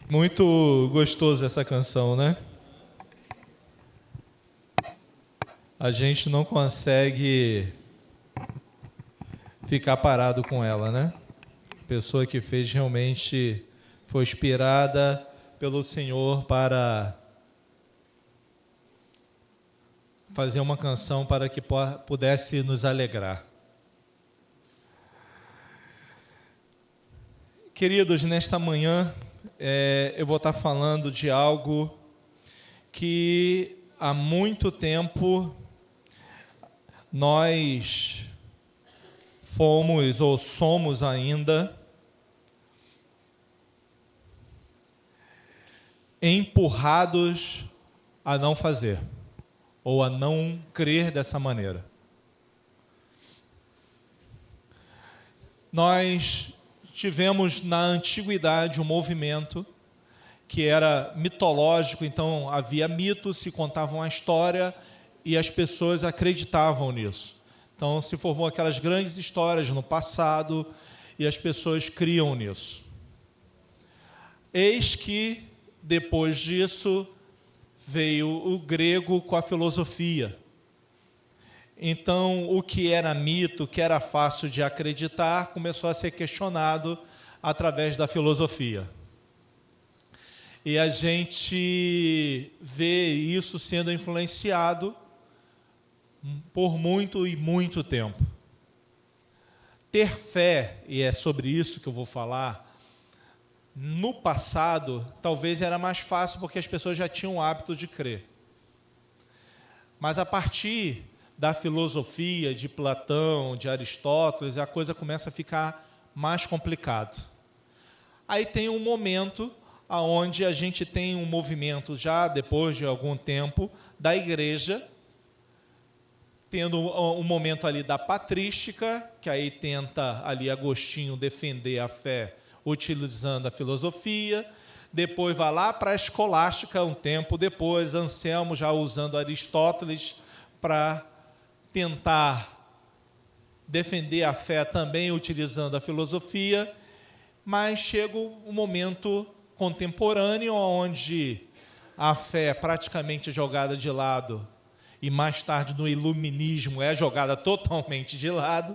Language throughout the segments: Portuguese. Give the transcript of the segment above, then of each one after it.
Muito gostoso essa canção, né? A gente não consegue ficar parado com ela, né? A pessoa que fez realmente foi inspirada pelo Senhor para fazer uma canção para que pudesse nos alegrar. Queridos, nesta manhã eu vou estar falando de algo que há muito tempo nós fomos ou somos ainda empurrados a não fazer ou a não crer dessa maneira. Nós tivemos na antiguidade um movimento que era mitológico, então havia mitos, se contavam a história e as pessoas acreditavam nisso. Então se formou aquelas grandes histórias no passado e as pessoas criam nisso. Eis que, depois disso, veio o grego com a filosofia. Então, o que era mito, o que era fácil de acreditar, começou a ser questionado através da filosofia. E a gente vê isso sendo influenciado por muito e muito tempo. Ter fé, e é sobre isso que eu vou falar, no passado, talvez era mais fácil porque as pessoas já tinham o hábito de crer. Mas a partir da filosofia de Platão, de Aristóteles, a coisa começa a ficar mais complicado. Aí tem um momento onde a gente tem um movimento, já depois de algum tempo, da igreja, tendo um momento ali da patrística, que aí tenta ali Agostinho defender a fé utilizando a filosofia, depois vai lá para a escolástica, um tempo depois, Anselmo já usando Aristóteles para tentar defender a fé também utilizando a filosofia, mas chega um momento contemporâneo onde a fé é praticamente jogada de lado e mais tarde no iluminismo é jogada totalmente de lado,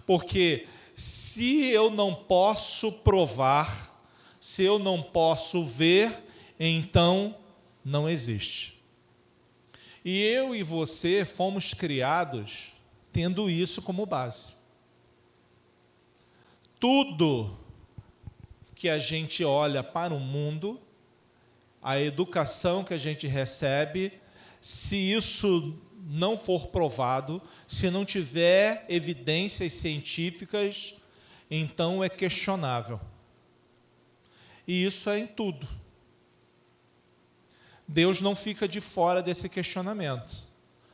porque se eu não posso provar, se eu não posso ver, então não existe. E eu e você fomos criados tendo isso como base. Tudo que a gente olha para o mundo, a educação que a gente recebe, se isso não for provado, se não tiver evidências científicas, então é questionável. E isso é em tudo. Deus não fica de fora desse questionamento.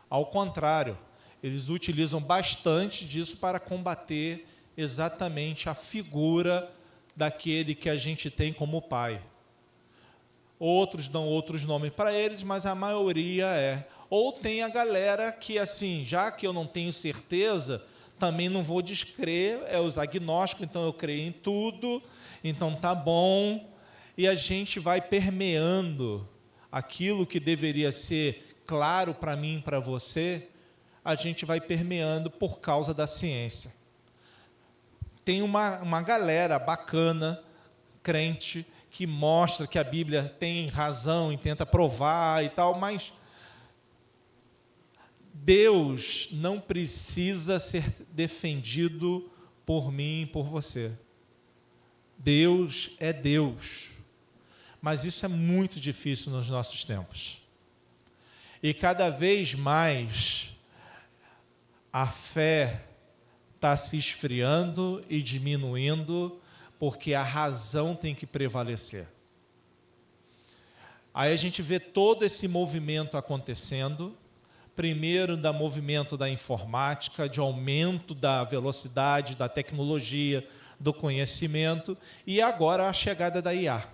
Ao contrário, eles utilizam bastante disso para combater exatamente a figura daquele que a gente tem como pai. Outros dão outros nomes para eles, mas a maioria é. Ou tem a galera que, assim, já que eu não tenho certeza, também não vou descrer, é os agnósticos, então eu creio em tudo, então tá bom. E a gente vai permeando aquilo que deveria ser claro para mim e para você, a gente vai permeando por causa da ciência. Tem uma galera bacana, crente, que mostra que a Bíblia tem razão e tenta provar e tal, mas Deus não precisa ser defendido por mim e por você. Deus é Deus. Mas isso é muito difícil nos nossos tempos. E cada vez mais a fé está se esfriando e diminuindo, porque a razão tem que prevalecer. Aí a gente vê todo esse movimento acontecendo, primeiro da movimento da informática, de aumento da velocidade, da tecnologia, do conhecimento, e agora a chegada da IA.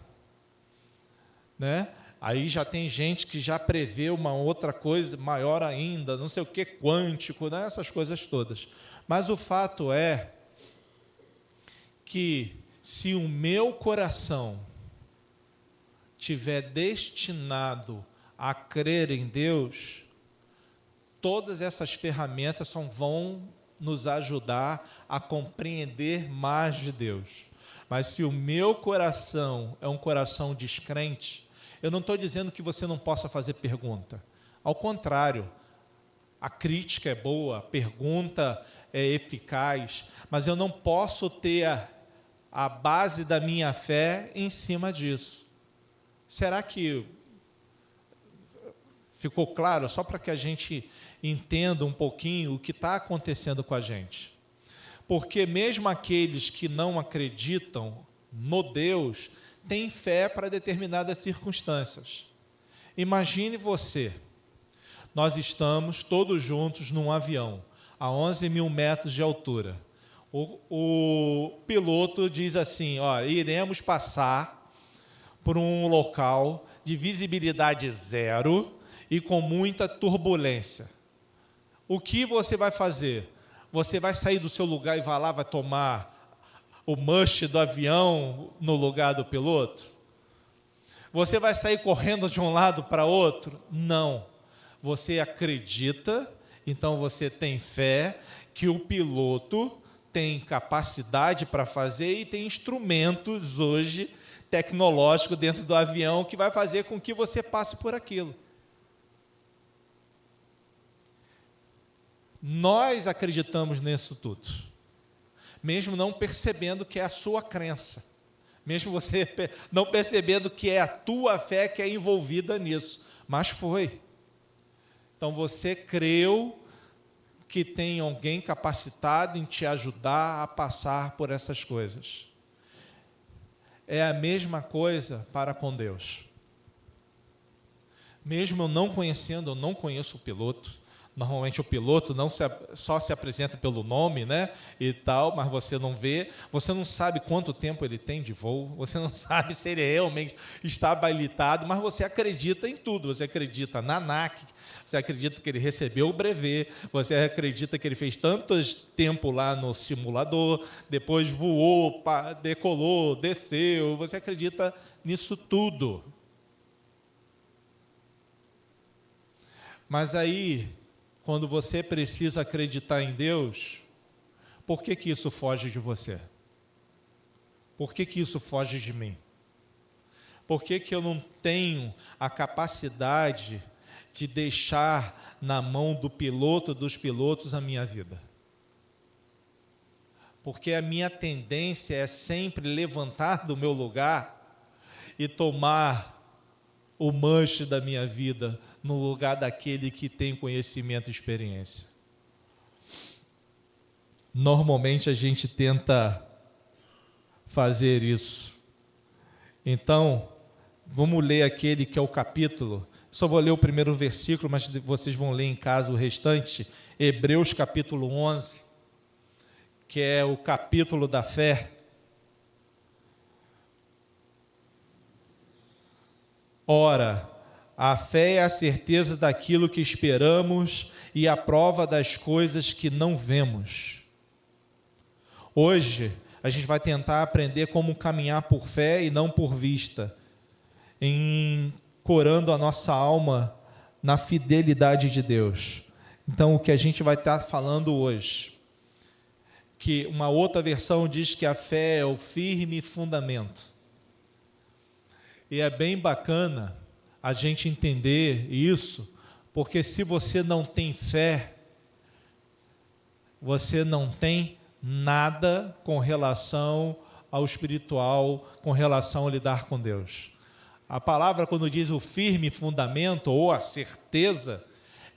Né? Aí já tem gente que já prevê uma outra coisa maior ainda, não sei o que, quântico, né? Essas coisas todas. Mas o fato é que se o meu coração estiver destinado a crer em Deus, todas essas ferramentas vão nos ajudar a compreender mais de Deus. Mas se o meu coração é um coração descrente, eu não estou dizendo que você não possa fazer pergunta. Ao contrário, a crítica é boa, a pergunta é eficaz, mas eu não posso ter a base da minha fé em cima disso. Será que ficou claro? Só para que a gente entenda um pouquinho o que está acontecendo com a gente. Porque mesmo aqueles que não acreditam no Deus, têm fé para determinadas circunstâncias. Imagine você, nós estamos todos juntos num avião, a 11 mil metros de altura. O piloto diz assim, ó, iremos passar por um local de visibilidade zero e com muita turbulência. O que você vai fazer? Você vai sair do seu lugar e vai lá, vai tomar o mush do avião no lugar do piloto? Você vai sair correndo de um lado para outro? Não. Você acredita, então você tem fé que o piloto tem capacidade para fazer e tem instrumentos hoje tecnológicos dentro do avião que vai fazer com que você passe por aquilo. Nós acreditamos nisso tudo, mesmo não percebendo que é a sua crença, mesmo você não percebendo que é a tua fé que é envolvida nisso, mas foi. Então você creu que tem alguém capacitado em te ajudar a passar por essas coisas. É a mesma coisa para com Deus. Mesmo eu não conhecendo, eu não conheço o piloto. Normalmente o piloto só se apresenta pelo nome, né, e tal, mas você não vê, você não sabe quanto tempo ele tem de voo, você não sabe se ele realmente está habilitado, mas você acredita em tudo, você acredita na ANAC, você acredita que ele recebeu o brevet, você acredita que ele fez tanto tempo lá no simulador, depois voou, decolou, desceu, você acredita nisso tudo. Mas aí, quando você precisa acreditar em Deus, por que que isso foge de você? Por que que isso foge de mim? Por que que eu não tenho a capacidade de deixar na mão do piloto, dos pilotos, a minha vida? Porque a minha tendência é sempre levantar do meu lugar e tomar o manche da minha vida no lugar daquele que tem conhecimento e experiência. Normalmente a gente tenta fazer isso. Então, vamos ler aquele que é o capítulo. Só vou ler o primeiro versículo, mas vocês vão ler em casa o restante. Hebreus capítulo 11, que é o capítulo da fé. Ora, a fé é a certeza daquilo que esperamos e a prova das coisas que não vemos. Hoje, a gente vai tentar aprender como caminhar por fé e não por vista, ancorando a nossa alma na fidelidade de Deus. Então, o que a gente vai estar falando hoje, que uma outra versão diz que a fé é o firme fundamento. E é bem bacana a gente entender isso, porque se você não tem fé, você não tem nada com relação ao espiritual, com relação a lidar com Deus. A palavra, quando diz o firme fundamento, ou a certeza,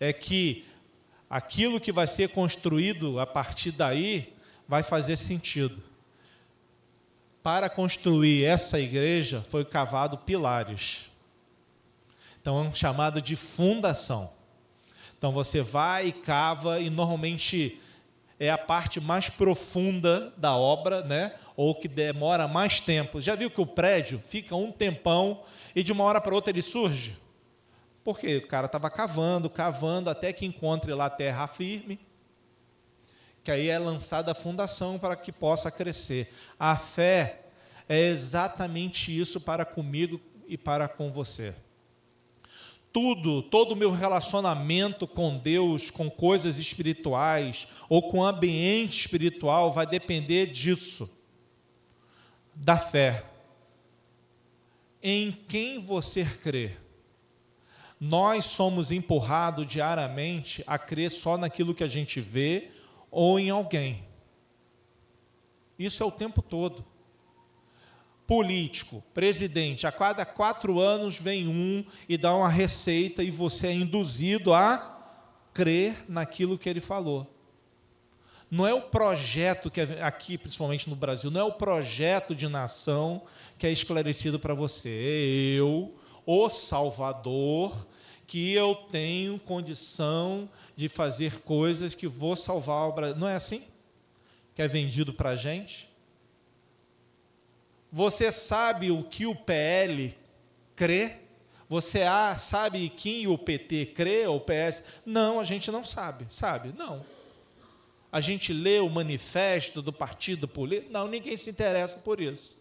é que aquilo que vai ser construído a partir daí vai fazer sentido. Para construir essa igreja foi cavado pilares. Então é um chamado de fundação. Então você vai e cava e normalmente é a parte mais profunda da obra, né? Ou que demora mais tempo. Já viu que o prédio fica um tempão e de uma hora para outra ele surge? Porque o cara estava cavando, até que encontre lá terra firme, que aí é lançada a fundação para que possa crescer. A fé é exatamente isso para comigo e para com você. Todo o meu relacionamento com Deus, com coisas espirituais ou com o ambiente espiritual vai depender disso, da fé. Em quem você crê? Nós somos empurrados diariamente a crer só naquilo que a gente vê ou em alguém. Isso é o tempo todo. Político, presidente, a cada 4 anos vem um e dá uma receita e você é induzido a crer naquilo que ele falou. Não é o projeto que aqui, principalmente no Brasil, não é o projeto de nação que é esclarecido para você. É eu, o Salvador, que eu tenho condição de fazer coisas que vou salvar o Brasil. Não é assim que é vendido para a gente? Você sabe o que o PL crê? Você sabe quem o PT crê, ou o PS? Não, a gente não sabe. Sabe? Não. A gente lê o manifesto do partido político? Não, ninguém se interessa por isso.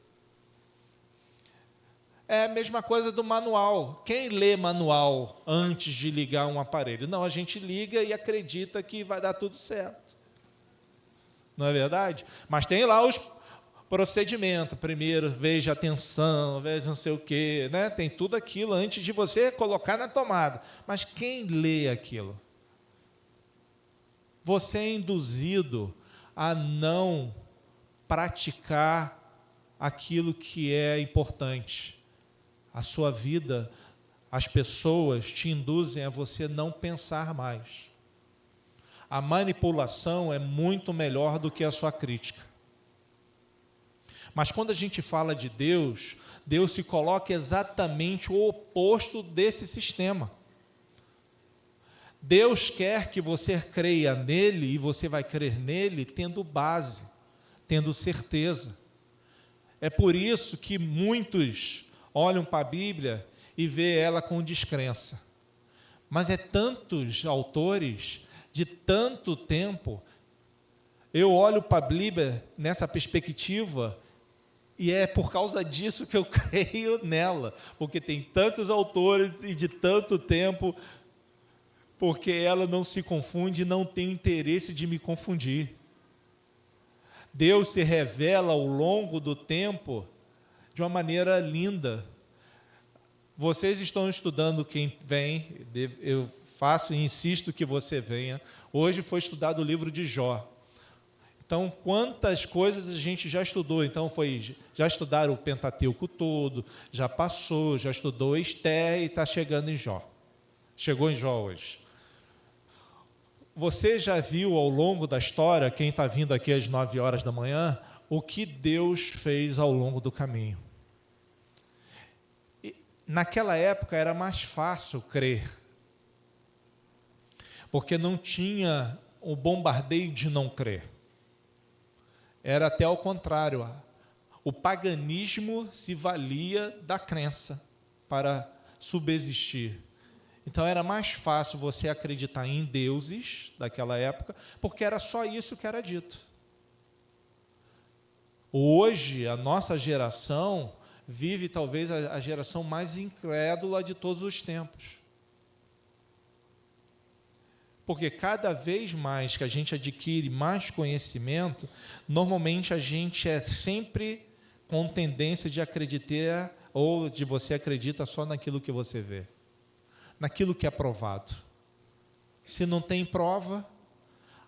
É a mesma coisa do manual. Quem lê manual antes de ligar um aparelho? Não, a gente liga e acredita que vai dar tudo certo. Não é verdade? Mas tem lá os procedimentos. Primeiro, veja a tensão, veja não sei o quê, né? Tem tudo aquilo antes de você colocar na tomada. Mas quem lê aquilo? Você é induzido a não praticar aquilo que é importante. A sua vida, as pessoas te induzem a você não pensar mais. A manipulação é muito melhor do que a sua crítica. Mas quando a gente fala de Deus, Deus se coloca exatamente o oposto desse sistema. Deus quer que você creia nele e você vai crer nele tendo base, tendo certeza. É por isso que muitos olham para a Bíblia e vê ela com descrença. Mas é tantos autores de tanto tempo, eu olho para a Bíblia nessa perspectiva e é por causa disso que eu creio nela, porque tem tantos autores e de tanto tempo, porque ela não se confunde e não tem interesse de me confundir. Deus se revela ao longo do tempo de uma maneira linda. Vocês estão estudando, quem vem, eu faço e insisto que você venha. Hoje foi estudado o livro de Jó. Então, quantas coisas a gente já estudou? Então, já estudaram o Pentateuco todo, já passou, já estudou Esther e está chegando em Jó. Chegou em Jó hoje. Você já viu ao longo da história, quem está vindo aqui às 9 horas da manhã, o que Deus fez ao longo do caminho? E, naquela época era mais fácil crer, porque não tinha o bombardeio de não crer. Era até ao contrário. O paganismo se valia da crença para subsistir. Então era mais fácil você acreditar em deuses daquela época, porque era só isso que era dito. Hoje, a nossa geração vive talvez a geração mais incrédula de todos os tempos. Porque cada vez mais que a gente adquire mais conhecimento, normalmente a gente é sempre com tendência de acreditar, ou de você acredita só naquilo que você vê, naquilo que é provado. Se não tem prova,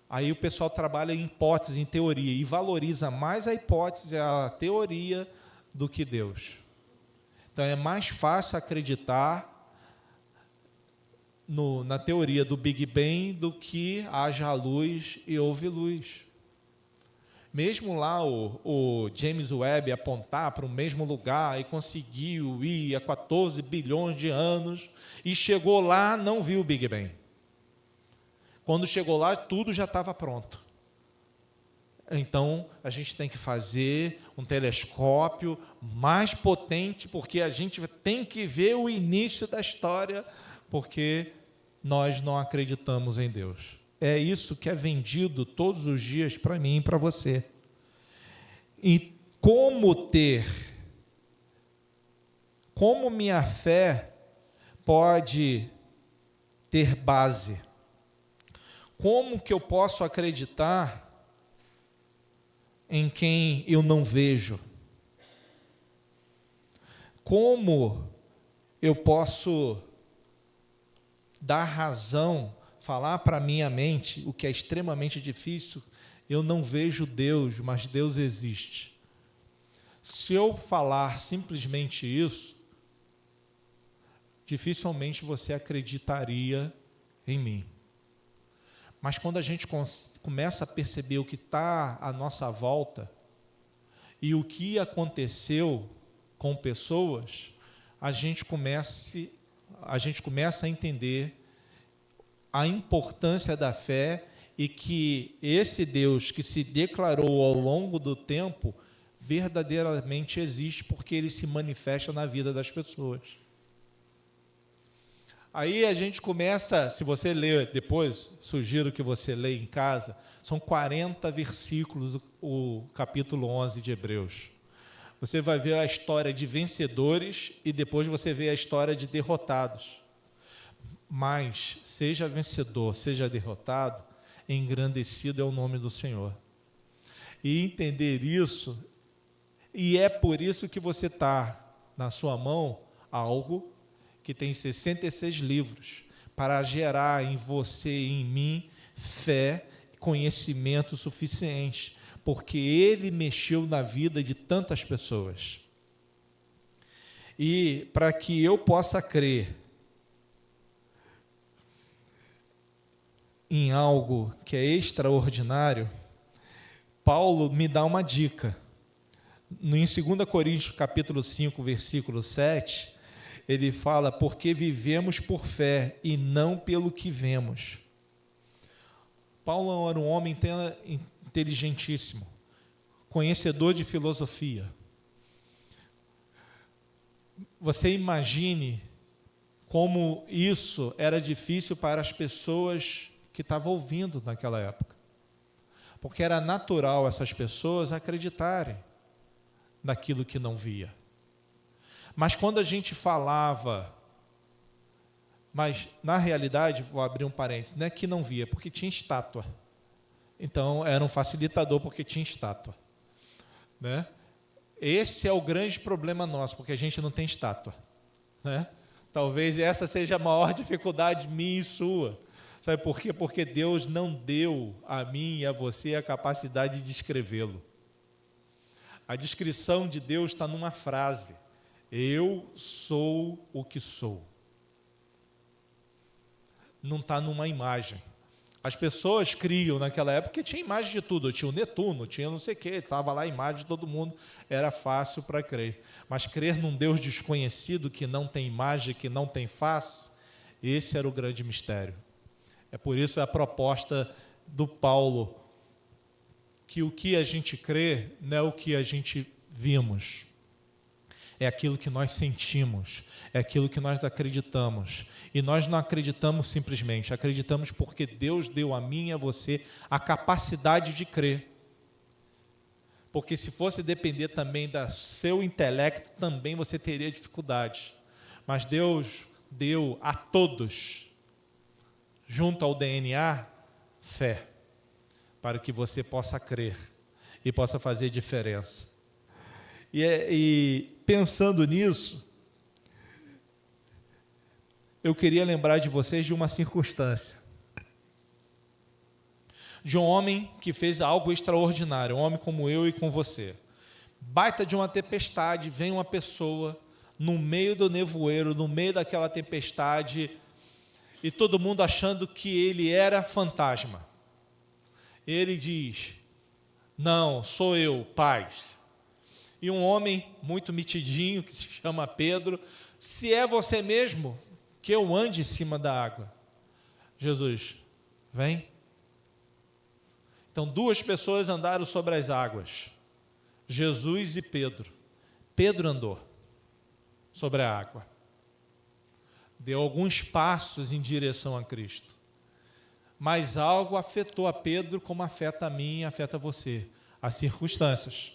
aí o pessoal trabalha em hipótese, em teoria, e valoriza mais a hipótese, a teoria, do que Deus. Então é mais fácil acreditar na teoria do Big Bang do que haja luz e houve luz. Mesmo lá o James Webb apontar para o mesmo lugar e conseguiu ir a 14 bilhões de anos e chegou lá, não viu o Big Bang. Quando chegou lá, tudo já estava pronto. Então, a gente tem que fazer um telescópio mais potente, porque a gente tem que ver o início da história, porque nós não acreditamos em Deus. É isso que é vendido todos os dias para mim e para você. E como ter como minha fé pode ter base? Como que eu posso acreditar em quem eu não vejo? Como eu posso dar razão, falar para a minha mente, o que é extremamente difícil? Eu não vejo Deus, mas Deus existe. Se eu falar simplesmente isso, dificilmente você acreditaria em mim. Mas quando a gente começa a perceber o que está à nossa volta e o que aconteceu com pessoas, a gente começa a entender a importância da fé e que esse Deus que se declarou ao longo do tempo verdadeiramente existe, porque ele se manifesta na vida das pessoas. Aí a gente começa, se você ler depois, sugiro que você leia em casa, são 40 versículos, o capítulo 11 de Hebreus. Você vai ver a história de vencedores e depois você vê a história de derrotados. Mas, seja vencedor, seja derrotado, engrandecido é o nome do Senhor. E entender isso, e é por isso que você está na sua mão algo que tem 66 livros, para gerar em você e em mim fé, conhecimento suficiente, porque ele mexeu na vida de tantas pessoas. E para que eu possa crer em algo que é extraordinário, Paulo me dá uma dica. Em 2 Coríntios capítulo 5, versículo 7, ele fala, porque vivemos por fé e não pelo que vemos. Paulo era um homem inteligentíssimo, conhecedor de filosofia. Você imagine como isso era difícil para as pessoas que estavam ouvindo naquela época. Porque era natural essas pessoas acreditarem naquilo que não via. Mas quando a gente falava, mas na realidade, vou abrir um parênteses, não é que não via, porque tinha estátua. Então era um facilitador porque tinha estátua, né? Esse é o grande problema nosso, porque a gente não tem estátua, né? Talvez essa seja a maior dificuldade minha e sua. Sabe por quê? Porque Deus não deu a mim e a você a capacidade de descrevê-lo. A descrição de Deus está numa frase: eu sou o que sou. Não está numa imagem. As pessoas criam naquela época, porque tinha imagem de tudo. Tinha o Netuno, tinha não sei o quê, estava lá a imagem de todo mundo, era fácil para crer. Mas crer num Deus desconhecido, que não tem imagem, que não tem face, esse era o grande mistério. É por isso a proposta do Paulo, que o que a gente crê não é o que a gente vimos. É aquilo que nós sentimos, é aquilo que nós acreditamos. E nós não acreditamos simplesmente, acreditamos porque Deus deu a mim e a você a capacidade de crer. Porque se fosse depender também do seu intelecto, também você teria dificuldade. Mas Deus deu a todos, junto ao DNA, fé, para que você possa crer e possa fazer diferença. E pensando nisso, eu queria lembrar de vocês de uma circunstância. De um homem que fez algo extraordinário, um homem como eu e com você. Baita de uma tempestade, vem uma pessoa no meio do nevoeiro, no meio daquela tempestade, e todo mundo achando que ele era fantasma. Ele diz, não, sou eu, paz. E um homem muito mitidinho, que se chama Pedro, se é você mesmo, que eu ande em cima da água. Jesus, vem. Então, duas pessoas andaram sobre as águas, Jesus e Pedro. Pedro andou sobre a água. Deu alguns passos em direção a Cristo. Mas algo afetou a Pedro como afeta a mim e afeta você. As circunstâncias.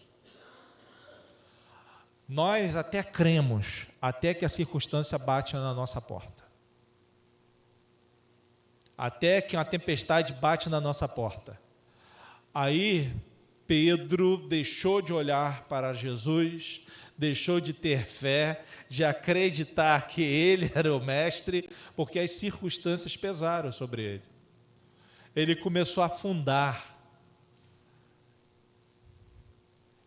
Nós até cremos, até que a circunstância bate na nossa porta. Até que uma tempestade bate na nossa porta. Aí Pedro deixou de olhar para Jesus, deixou de ter fé, de acreditar que ele era o mestre, porque as circunstâncias pesaram sobre ele. Ele começou a afundar.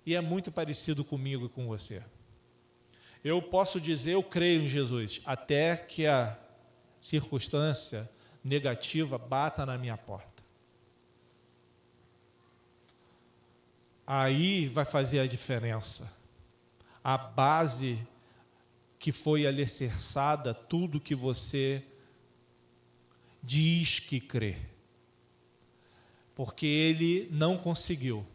E é muito parecido comigo e com você. Eu posso dizer, eu creio em Jesus, até que a circunstância negativa bata na minha porta. Aí vai fazer a diferença. A base que foi alicerçada, tudo que você diz que crê. Porque ele não conseguiu.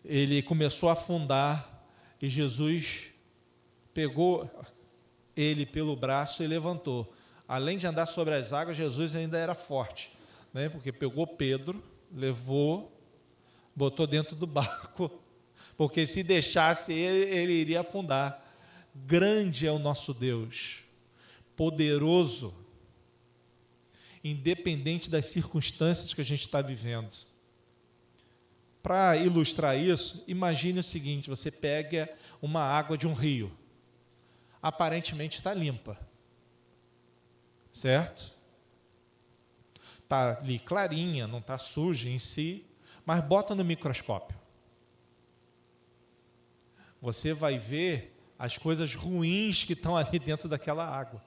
Ele começou a afundar e Jesus pegou ele pelo braço e levantou. Além de andar sobre as águas, Jesus ainda era forte, né? Porque pegou Pedro, levou, botou dentro do barco, porque se deixasse ele iria afundar. Grande é o nosso Deus, poderoso, independente das circunstâncias que a gente está vivendo. Para ilustrar isso, imagine o seguinte: você pega uma água de um rio, aparentemente está limpa, certo? Está ali clarinha, não está suja em si, mas bota no microscópio. Você vai ver as coisas ruins que estão ali dentro daquela água.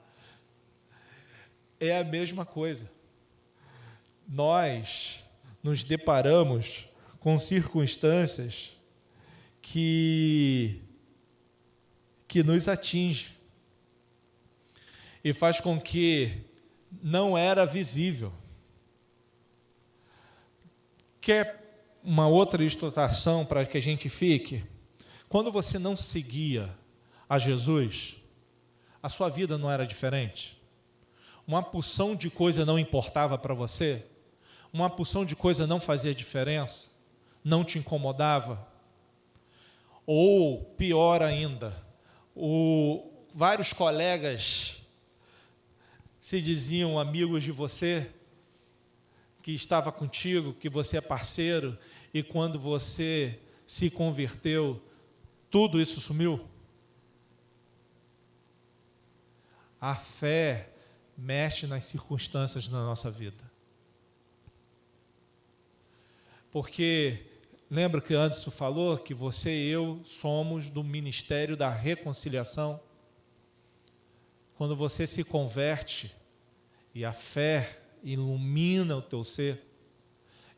É a mesma coisa. Nós nos deparamos com circunstâncias que nos atingem e faz com que não era visível. Quer uma outra ilustração para que a gente fique? Quando você não seguia a Jesus, a sua vida não era diferente? Uma porção de coisa não importava para você? Uma porção de coisa não fazia diferença? Não te incomodava? Ou, pior ainda, vários colegas se diziam amigos de você, que estava contigo, que você é parceiro, e quando você se converteu, tudo isso sumiu? A fé mexe nas circunstâncias da nossa vida. Porque, lembra que Anderson falou que você e eu somos do ministério da reconciliação? Quando você se converte e a fé ilumina o teu ser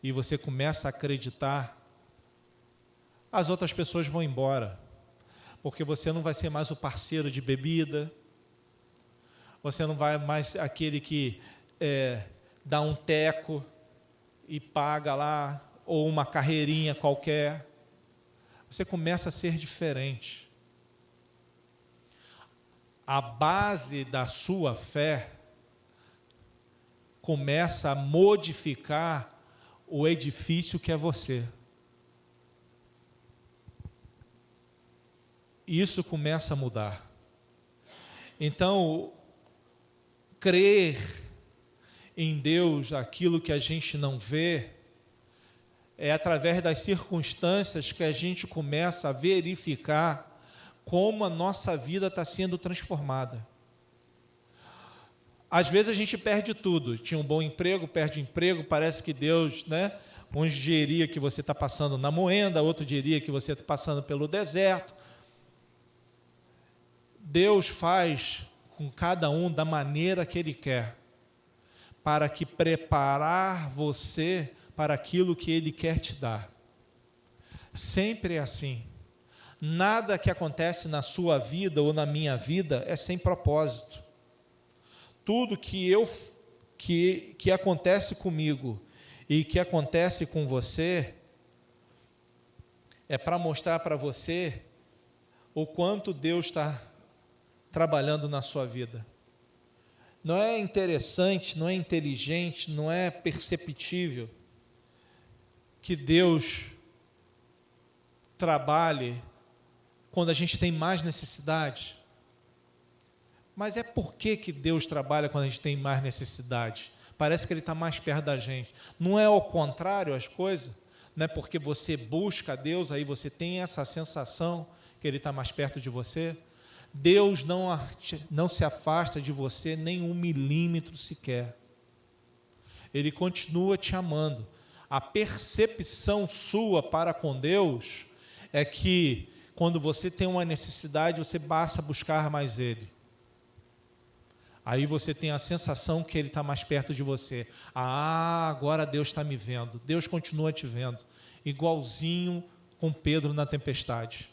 e você começa a acreditar, as outras pessoas vão embora, porque você não vai ser mais o parceiro de bebida, você não vai mais aquele que dá um teco e paga lá, ou uma carreirinha qualquer. Você começa a ser diferente. A base da sua fé começa a modificar o edifício que é você. Isso começa a mudar. Então, crer em Deus, aquilo que a gente não vê, é através das circunstâncias que a gente começa a verificar como a nossa vida está sendo transformada. Às vezes a gente perde tudo. Tinha um bom emprego, perde o emprego, parece que Deus, né? Uns diria que você está passando na moenda, outro diria que você está passando pelo deserto. Deus faz com cada um da maneira que Ele quer, para que preparar você para aquilo que Ele quer te dar. Sempre é assim. Nada que acontece na sua vida ou na minha vida é sem propósito. Tudo que acontece comigo e que acontece com você é para mostrar para você o quanto Deus está trabalhando na sua vida. Não é interessante, não é inteligente, não é perceptível que Deus trabalhe quando a gente tem mais necessidade. Mas é por que Deus trabalha quando a gente tem mais necessidade? Parece que Ele está mais perto da gente. Não é ao contrário as coisas? Não é porque você busca a Deus, aí você tem essa sensação que Ele está mais perto de você? Deus não se afasta de você nem 1 milímetro sequer. Ele continua te amando. A percepção sua para com Deus é que quando você tem uma necessidade, você basta buscar mais Ele. Aí você tem a sensação que Ele está mais perto de você. Agora Deus está me vendo. Deus continua te vendo. Igualzinho com Pedro na tempestade.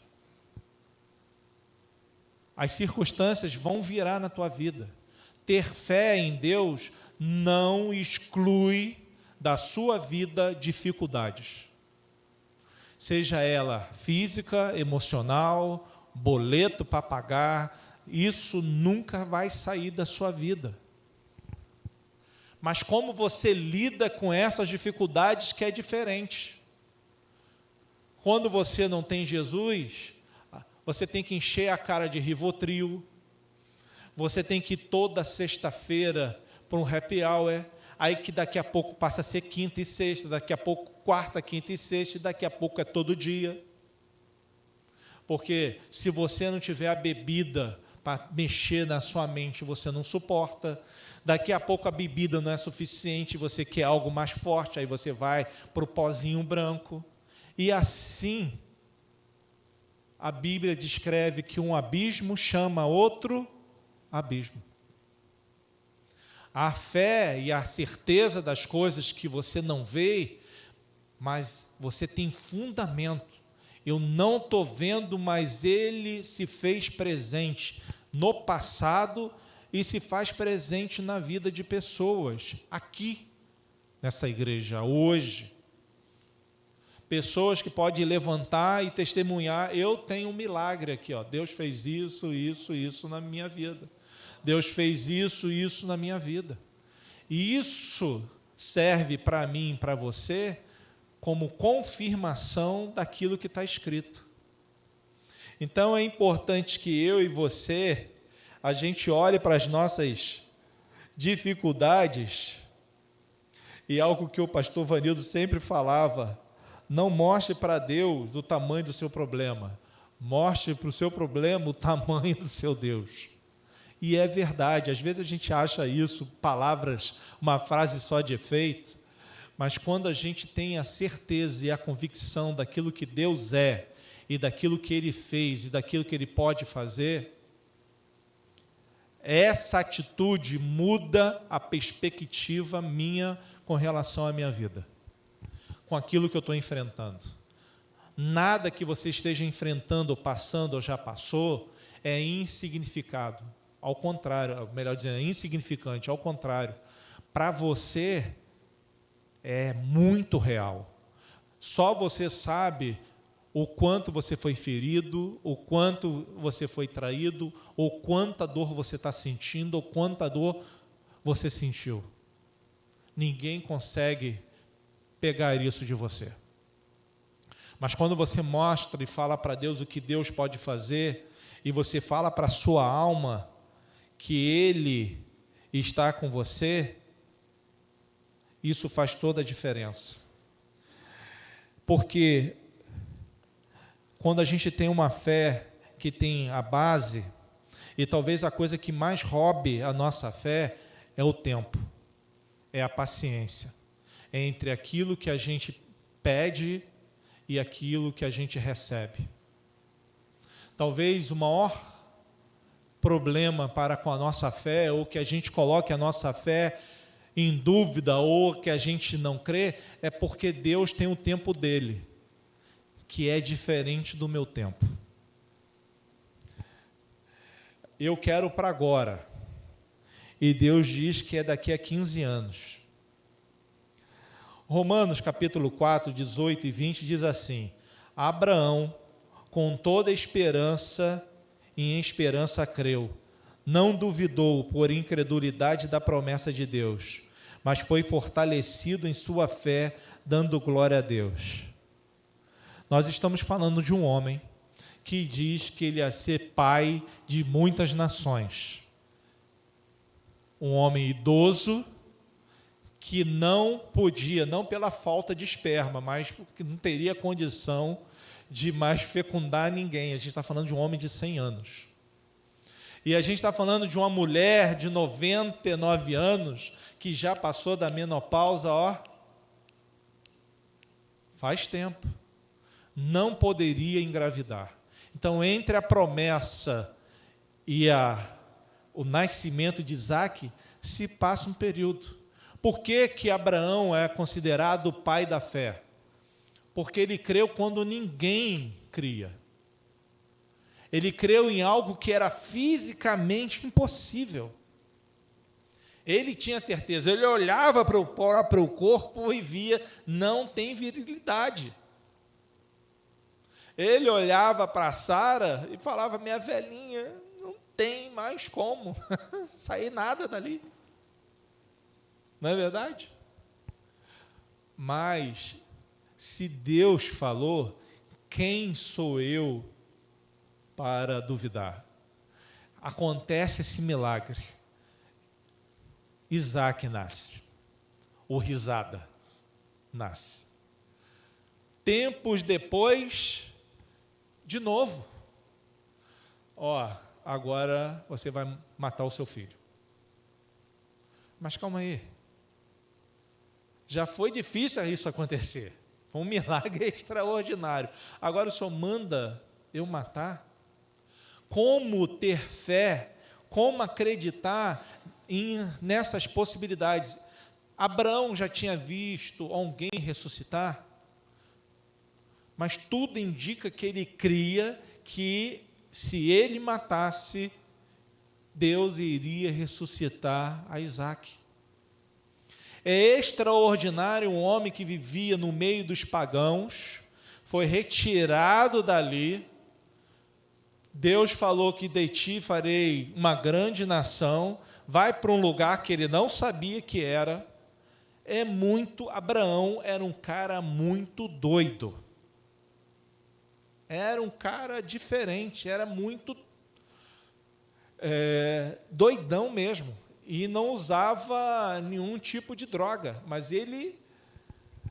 As circunstâncias vão virar na tua vida. Ter fé em Deus não exclui da sua vida dificuldades. Seja ela física, emocional, boleto para pagar, isso nunca vai sair da sua vida. Mas como você lida com essas dificuldades que é diferente. Quando você não tem Jesus, você tem que encher a cara de Rivotril, você tem que ir toda sexta-feira para um happy hour, aí que daqui a pouco passa a ser quinta e sexta, daqui a pouco quarta, quinta e sexta, e daqui a pouco é todo dia. Porque se você não tiver a bebida para mexer na sua mente, você não suporta. Daqui a pouco a bebida não é suficiente, você quer algo mais forte, aí você vai para o pozinho branco. E assim, a Bíblia descreve que um abismo chama outro abismo. A fé e a certeza das coisas que você não vê, mas você tem fundamento. Eu não estou vendo, mas Ele se fez presente no passado e se faz presente na vida de pessoas, aqui, nessa igreja, hoje. Pessoas que podem levantar e testemunhar, eu tenho um milagre aqui, ó. Deus fez isso, isso, isso na minha vida. Deus fez isso, isso na minha vida. E isso serve para mim e para você como confirmação daquilo que está escrito. Então é importante que eu e você, a gente olhe para as nossas dificuldades, e algo que o pastor Vanildo sempre falava: não mostre para Deus o tamanho do seu problema, mostre para o seu problema o tamanho do seu Deus. E é verdade, às vezes a gente acha isso, palavras, uma frase só de efeito, mas quando a gente tem a certeza e a convicção daquilo que Deus é, e daquilo que Ele fez, e daquilo que Ele pode fazer, essa atitude muda a perspectiva minha com relação à minha vida, com aquilo que eu estou enfrentando. Nada que você esteja enfrentando, ou passando, ou já passou, é insignificado. Ao contrário, melhor dizendo, é insignificante. Ao contrário, para você é muito real. Só você sabe o quanto você foi ferido, o quanto você foi traído, ou quanta dor você está sentindo, ou quanta dor você sentiu. Ninguém consegue pegar isso de você. Mas quando você mostra e fala para Deus o que Deus pode fazer, e você fala para a sua alma que Ele está com você, isso faz toda a diferença. Porque quando a gente tem uma fé que tem a base, e talvez a coisa que mais roube a nossa fé é o tempo, é a paciência, é entre aquilo que a gente pede e aquilo que a gente recebe. Talvez o maior problema para com a nossa fé, ou que a gente coloque a nossa fé em dúvida, ou que a gente não crê, é porque Deus tem o tempo dele, que é diferente do meu tempo. Eu quero para agora, e Deus diz que é daqui a 15 anos. Romanos capítulo 4, 18 e 20 diz assim: Abraão, com toda esperança, e em esperança creu, não duvidou por incredulidade da promessa de Deus, mas foi fortalecido em sua fé, dando glória a Deus. Nós estamos falando de um homem que diz que ele ia ser pai de muitas nações. Um homem idoso que não podia, não pela falta de esperma, mas porque não teria condição de mais fecundar ninguém. A gente está falando de um homem de 100 anos. E a gente está falando de uma mulher de 99 anos que já passou da menopausa, faz tempo. Não poderia engravidar. Então, entre a promessa e o nascimento de Isaque, se passa um período. Por que Abraão é considerado o pai da fé? Porque ele creu quando ninguém cria. Ele creu em algo que era fisicamente impossível. Ele tinha certeza, ele olhava para o próprio corpo e via, não tem virilidade. Ele olhava para Sara e falava, minha velhinha, não tem mais como sair nada dali. Não é verdade? Mas, se Deus falou, quem sou eu para duvidar? Acontece esse milagre. Isaque nasce. O risada nasce. Tempos depois, de novo. Agora você vai matar o seu filho. Mas calma aí. Já foi difícil isso acontecer. Foi um milagre extraordinário. Agora o Senhor manda eu matar? Como ter fé? Como acreditar nessas possibilidades? Abraão já tinha visto alguém ressuscitar? Mas tudo indica que ele cria que se ele matasse, Deus iria ressuscitar a Isaque. É extraordinário um homem que vivia no meio dos pagãos, foi retirado dali. Deus falou que de ti farei uma grande nação, vai para um lugar que ele não sabia que era. Abraão era um cara muito doido. Era um cara diferente, era muito doidão mesmo. E não usava nenhum tipo de droga, mas ele,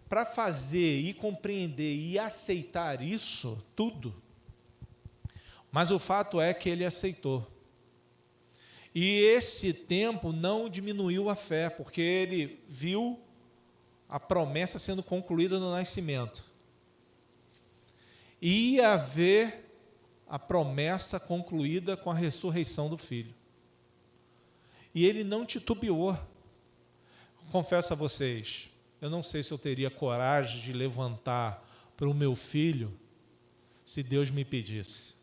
para fazer e compreender e aceitar isso tudo, mas o fato é que ele aceitou. E esse tempo não diminuiu a fé, porque ele viu a promessa sendo concluída no nascimento. Ia haver a promessa concluída com a ressurreição do filho. E ele não titubeou. Confesso a vocês, eu não sei se eu teria coragem de levantar para o meu filho, se Deus me pedisse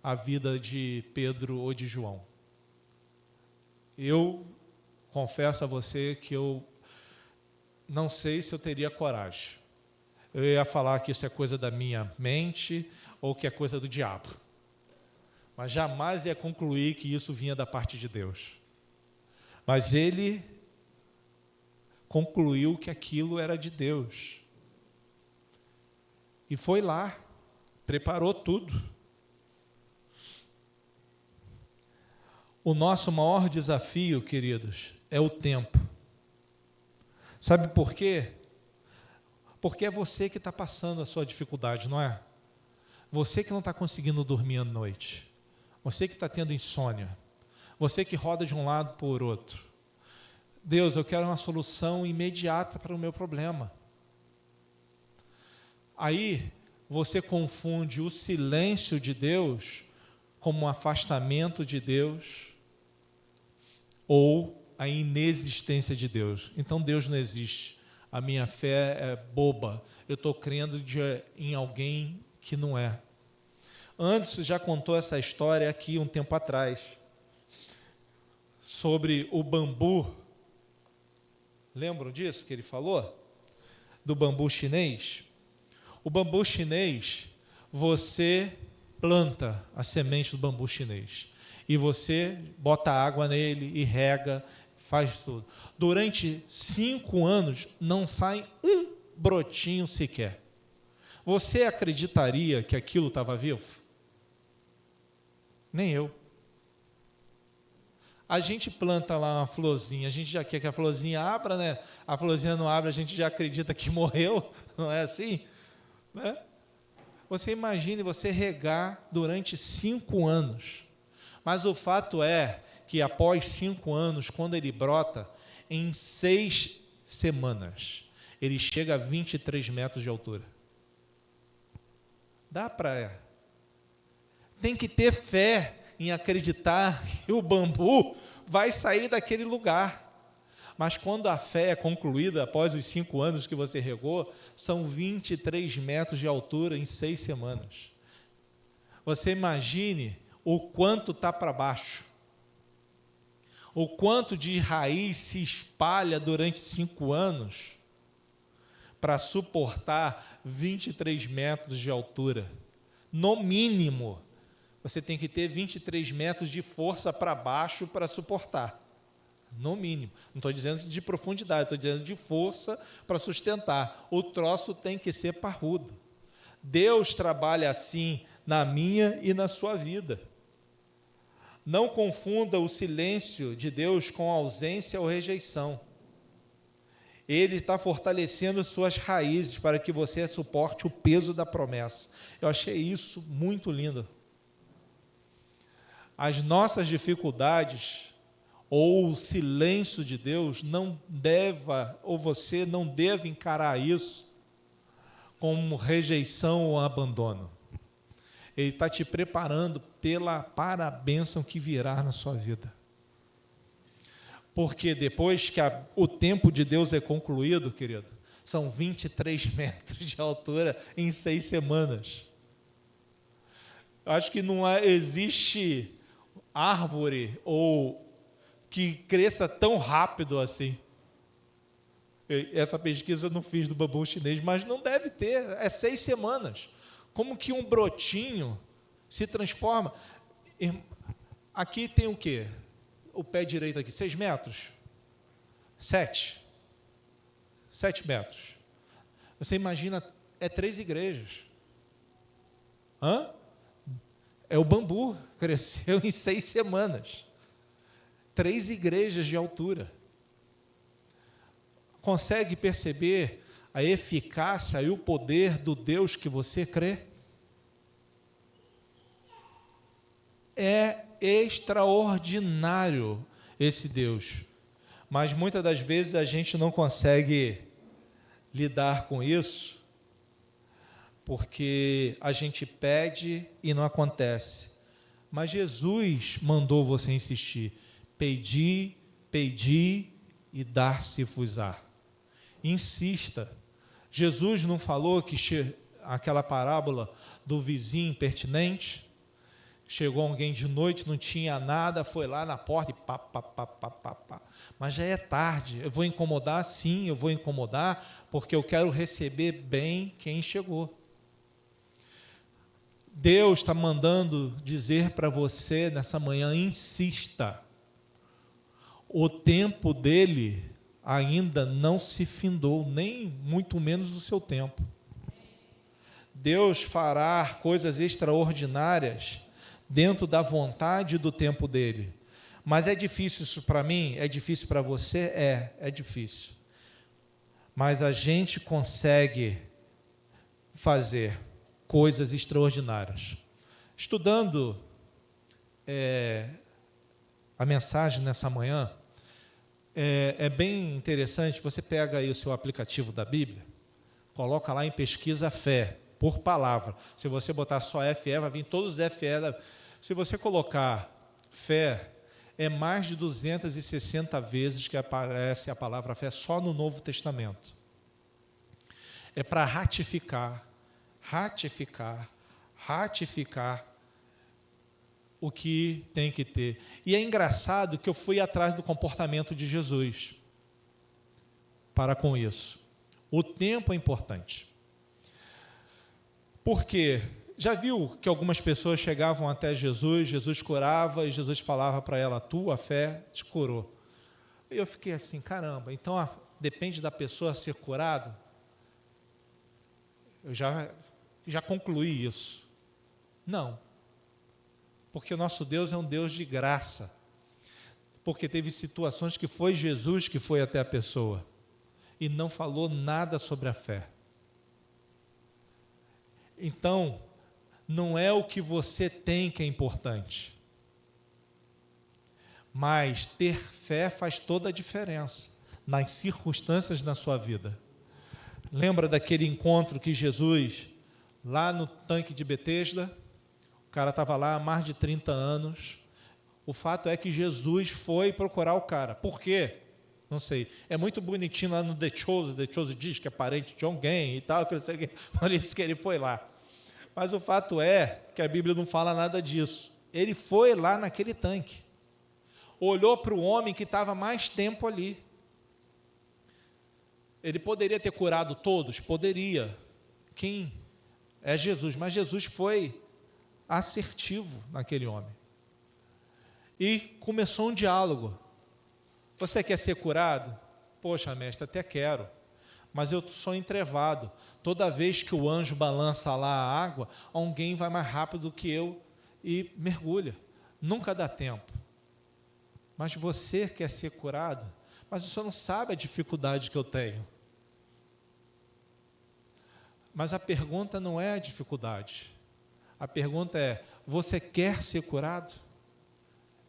a vida de Pedro ou de João. Eu confesso a você que eu não sei se eu teria coragem. Eu ia falar que isso é coisa da minha mente ou que é coisa do diabo. Mas jamais ia concluir que isso vinha da parte de Deus. Mas ele concluiu que aquilo era de Deus. E foi lá, preparou tudo. O nosso maior desafio, queridos, é o tempo. Sabe por quê? Porque é você que está passando a sua dificuldade, não é? Você que não está conseguindo dormir à noite. Você que está tendo insônia. Você que roda de um lado para o outro. Deus, eu quero uma solução imediata para o meu problema. Aí, você confunde o silêncio de Deus como um afastamento de Deus ou a inexistência de Deus. Então, Deus não existe. A minha fé é boba. Eu estou crendo em alguém que não é. Anderson já contou essa história aqui um tempo atrás, sobre o bambu. Lembram disso que ele falou? Do bambu chinês? O bambu chinês, você planta a semente do bambu chinês. E você bota água nele e rega, faz tudo. Durante 5 anos, não sai um brotinho sequer. Você acreditaria que aquilo estava vivo? Nem eu. A gente planta lá uma florzinha, a gente já quer que a florzinha abra, né? A florzinha não abre, a gente já acredita que morreu, não é assim? Né? Você imagine você regar durante 5 anos. Mas o fato é que após 5 anos, quando ele brota, em 6 semanas, ele chega a 23 metros de altura. Dá para... Tem que ter fé em acreditar que o bambu vai sair daquele lugar. Mas quando a fé é concluída, após os 5 anos que você regou, são 23 metros de altura em 6 semanas. Você imagine o quanto está para baixo. O quanto de raiz se espalha durante 5 anos para suportar 23 metros de altura. No mínimo, você tem que ter 23 metros de força para baixo para suportar. No mínimo. Não estou dizendo de profundidade, estou dizendo de força para sustentar. O troço tem que ser parrudo. Deus trabalha assim na minha e na sua vida. Não confunda o silêncio de Deus com ausência ou rejeição. Ele está fortalecendo suas raízes para que você suporte o peso da promessa. Eu achei isso muito lindo. As nossas dificuldades ou o silêncio de Deus não deva, ou você não deve encarar isso como rejeição ou abandono. Ele está te preparando para a bênção que virá na sua vida. Porque depois que o tempo de Deus é concluído, querido, são 23 metros de altura em 6 semanas. Acho que não existe árvore ou que cresça tão rápido assim. Essa pesquisa eu não fiz do bambu chinês, mas não deve ter, é 6 semanas. Como que um brotinho se transforma? Aqui tem o quê? O pé direito aqui, 6 metros? 7 metros. Você imagina, é 3 igrejas. É o bambu, cresceu em 6 semanas. 3 igrejas de altura. Consegue perceber a eficácia e o poder do Deus que você crê? É extraordinário esse Deus. Mas muitas das vezes a gente não consegue lidar com isso, porque a gente pede e não acontece. Mas Jesus mandou você insistir. Pedi, pedi e dar-se-vos-á. Insista. Jesus não falou que aquela parábola do vizinho impertinente? Chegou alguém de noite, não tinha nada, foi lá na porta e pá. Mas já é tarde, eu vou incomodar? Sim, eu vou incomodar, porque eu quero receber bem quem chegou. Deus está mandando dizer para você nessa manhã, insista. O tempo dele ainda não se findou, nem muito menos o seu tempo. Deus fará coisas extraordinárias dentro da vontade e do tempo dele. Mas é difícil isso para mim? É difícil para você? É difícil. Mas a gente consegue fazer coisas extraordinárias. Estudando a mensagem nessa manhã, é bem interessante, você pega aí o seu aplicativo da Bíblia, coloca lá em pesquisa fé, por palavra. Se você botar só FE, vai vir todos os FE. Se você colocar fé, é mais de 260 vezes que aparece a palavra fé só no Novo Testamento. É para ratificar o que tem que ter. E é engraçado que eu fui atrás do comportamento de Jesus para com isso. O tempo é importante. Porque já viu que algumas pessoas chegavam até Jesus, Jesus curava e Jesus falava para ela, tua fé te curou. E eu fiquei assim, caramba, então depende da pessoa ser curado? Eu já já concluí isso. Não. Porque o nosso Deus é um Deus de graça. Porque teve situações que foi Jesus que foi até a pessoa e não falou nada sobre a fé. Então, não é o que você tem que é importante, mas ter fé faz toda a diferença nas circunstâncias da sua vida. Lembra daquele encontro que Jesus, lá no tanque de Betesda, o cara estava lá há mais de 30 anos, o fato é que Jesus foi procurar o cara. Por quê? Não sei. É muito bonitinho lá no The Chosen diz que é parente de alguém e tal, por isso que ele foi lá. Mas o fato é que a Bíblia não fala nada disso. Ele foi lá naquele tanque, olhou para o homem que estava mais tempo ali. Ele poderia ter curado todos? Poderia. Quem? É Jesus. Mas Jesus foi assertivo naquele homem. E começou um diálogo. Você quer ser curado? Poxa, mestre, até quero. Mas eu sou entrevado. Toda vez que o anjo balança lá a água, alguém vai mais rápido do que eu e mergulha. Nunca dá tempo. Mas você quer ser curado? Mas você não sabe a dificuldade que eu tenho. Mas a pergunta não é a dificuldade. A pergunta é, você quer ser curado?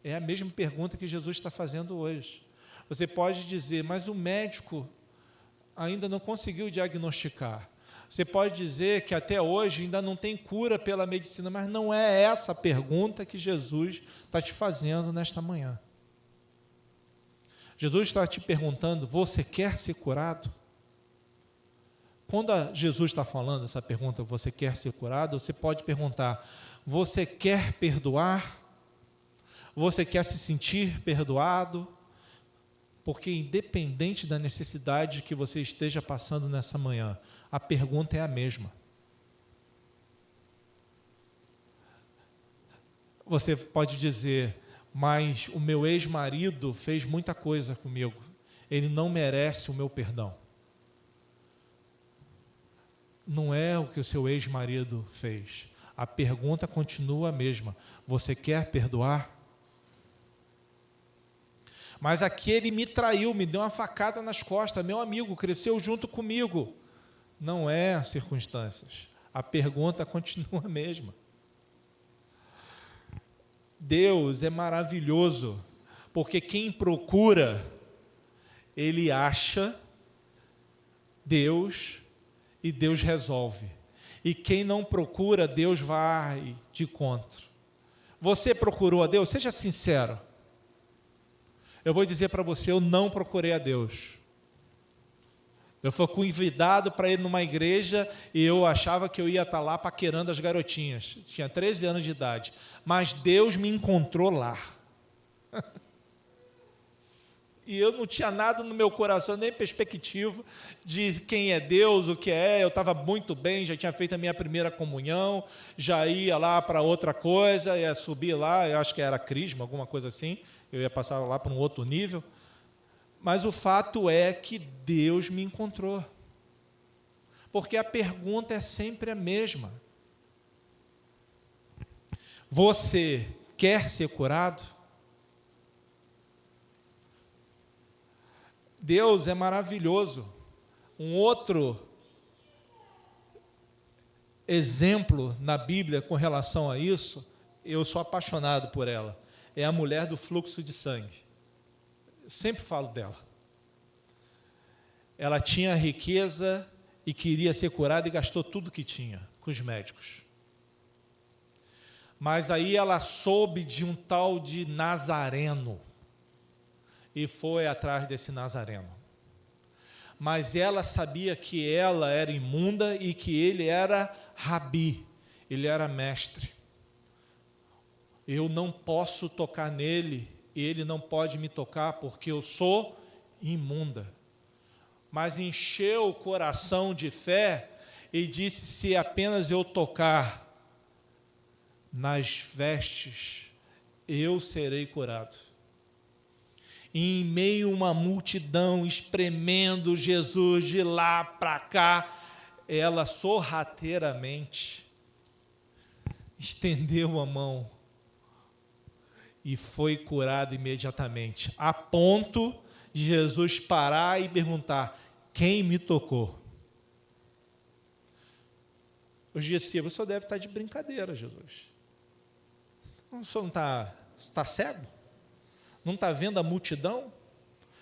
É a mesma pergunta que Jesus está fazendo hoje. Você pode dizer, mas o médico ainda não conseguiu diagnosticar. Você pode dizer que até hoje ainda não tem cura pela medicina, mas não é essa a pergunta que Jesus está te fazendo nesta manhã. Jesus está te perguntando, você quer ser curado? Quando Jesus está falando essa pergunta, você quer ser curado? Você pode perguntar, você quer perdoar? Você quer se sentir perdoado? Porque independente da necessidade que você esteja passando nessa manhã, a pergunta é a mesma. Você pode dizer, mas o meu ex-marido fez muita coisa comigo, ele não merece o meu perdão. Não é o que o seu ex-marido fez. A pergunta continua a mesma. Você quer perdoar? Mas aquele me traiu, me deu uma facada nas costas, meu amigo, cresceu junto comigo. Não é as circunstâncias. A pergunta continua a mesma. Deus é maravilhoso, porque quem procura, ele acha Deus e Deus resolve. E quem não procura, Deus vai de encontro. Você procurou a Deus? Seja sincero. Eu vou dizer para você, eu não procurei a Deus. Eu fui convidado para ir numa igreja e eu achava que eu ia estar lá paquerando as garotinhas. Tinha 13 anos de idade. Mas Deus me encontrou lá. E eu não tinha nada no meu coração, nem perspectiva de quem é Deus, o que é. Eu estava muito bem, já tinha feito a minha primeira comunhão, já ia lá para outra coisa, ia subir lá, eu acho que era crisma, alguma coisa assim. Eu ia passar lá para um outro nível. Mas o fato é que Deus me encontrou. Porque a pergunta é sempre a mesma. Você quer ser curado? Deus é maravilhoso. Um outro exemplo na Bíblia com relação a isso, eu sou apaixonado por ela, é a mulher do fluxo de sangue. Eu sempre falo dela. Ela tinha riqueza e queria ser curada e gastou tudo que tinha com os médicos. Mas aí ela soube de um tal de Nazareno e foi atrás desse Nazareno. Mas ela sabia que ela era imunda e que ele era rabi, ele era mestre. Eu não posso tocar nele, ele não pode me tocar porque eu sou imunda. Mas encheu o coração de fé e disse, se apenas eu tocar nas vestes, eu serei curado. E em meio a uma multidão espremendo Jesus de lá para cá, ela sorrateiramente estendeu a mão e foi curada imediatamente, a ponto de Jesus parar e perguntar: quem me tocou? Os discípulos: o senhor deve estar de brincadeira, Jesus. O senhor não está cego? Não está vendo a multidão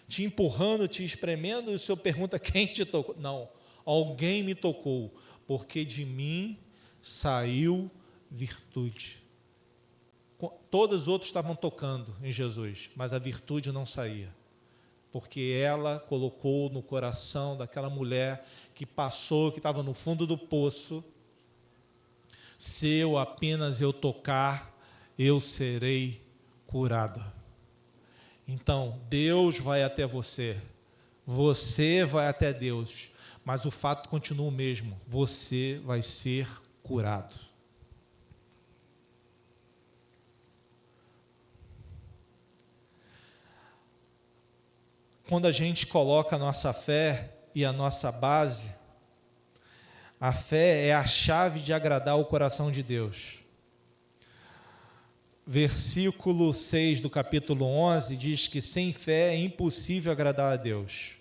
te empurrando, te espremendo, e o senhor pergunta: quem te tocou? Não, alguém me tocou, porque de mim saiu virtude. Todos os outros estavam tocando em Jesus, mas a virtude não saía, porque ela colocou no coração daquela mulher que passou, que estava no fundo do poço: se eu apenas tocar, eu serei curada. Então, Deus vai até você, você vai até Deus, mas o fato continua o mesmo: você vai ser curado. Quando a gente coloca a nossa fé e a nossa base, a fé é a chave de agradar o coração de Deus. Versículo 6 do capítulo 11 diz que sem fé é impossível agradar a Deus.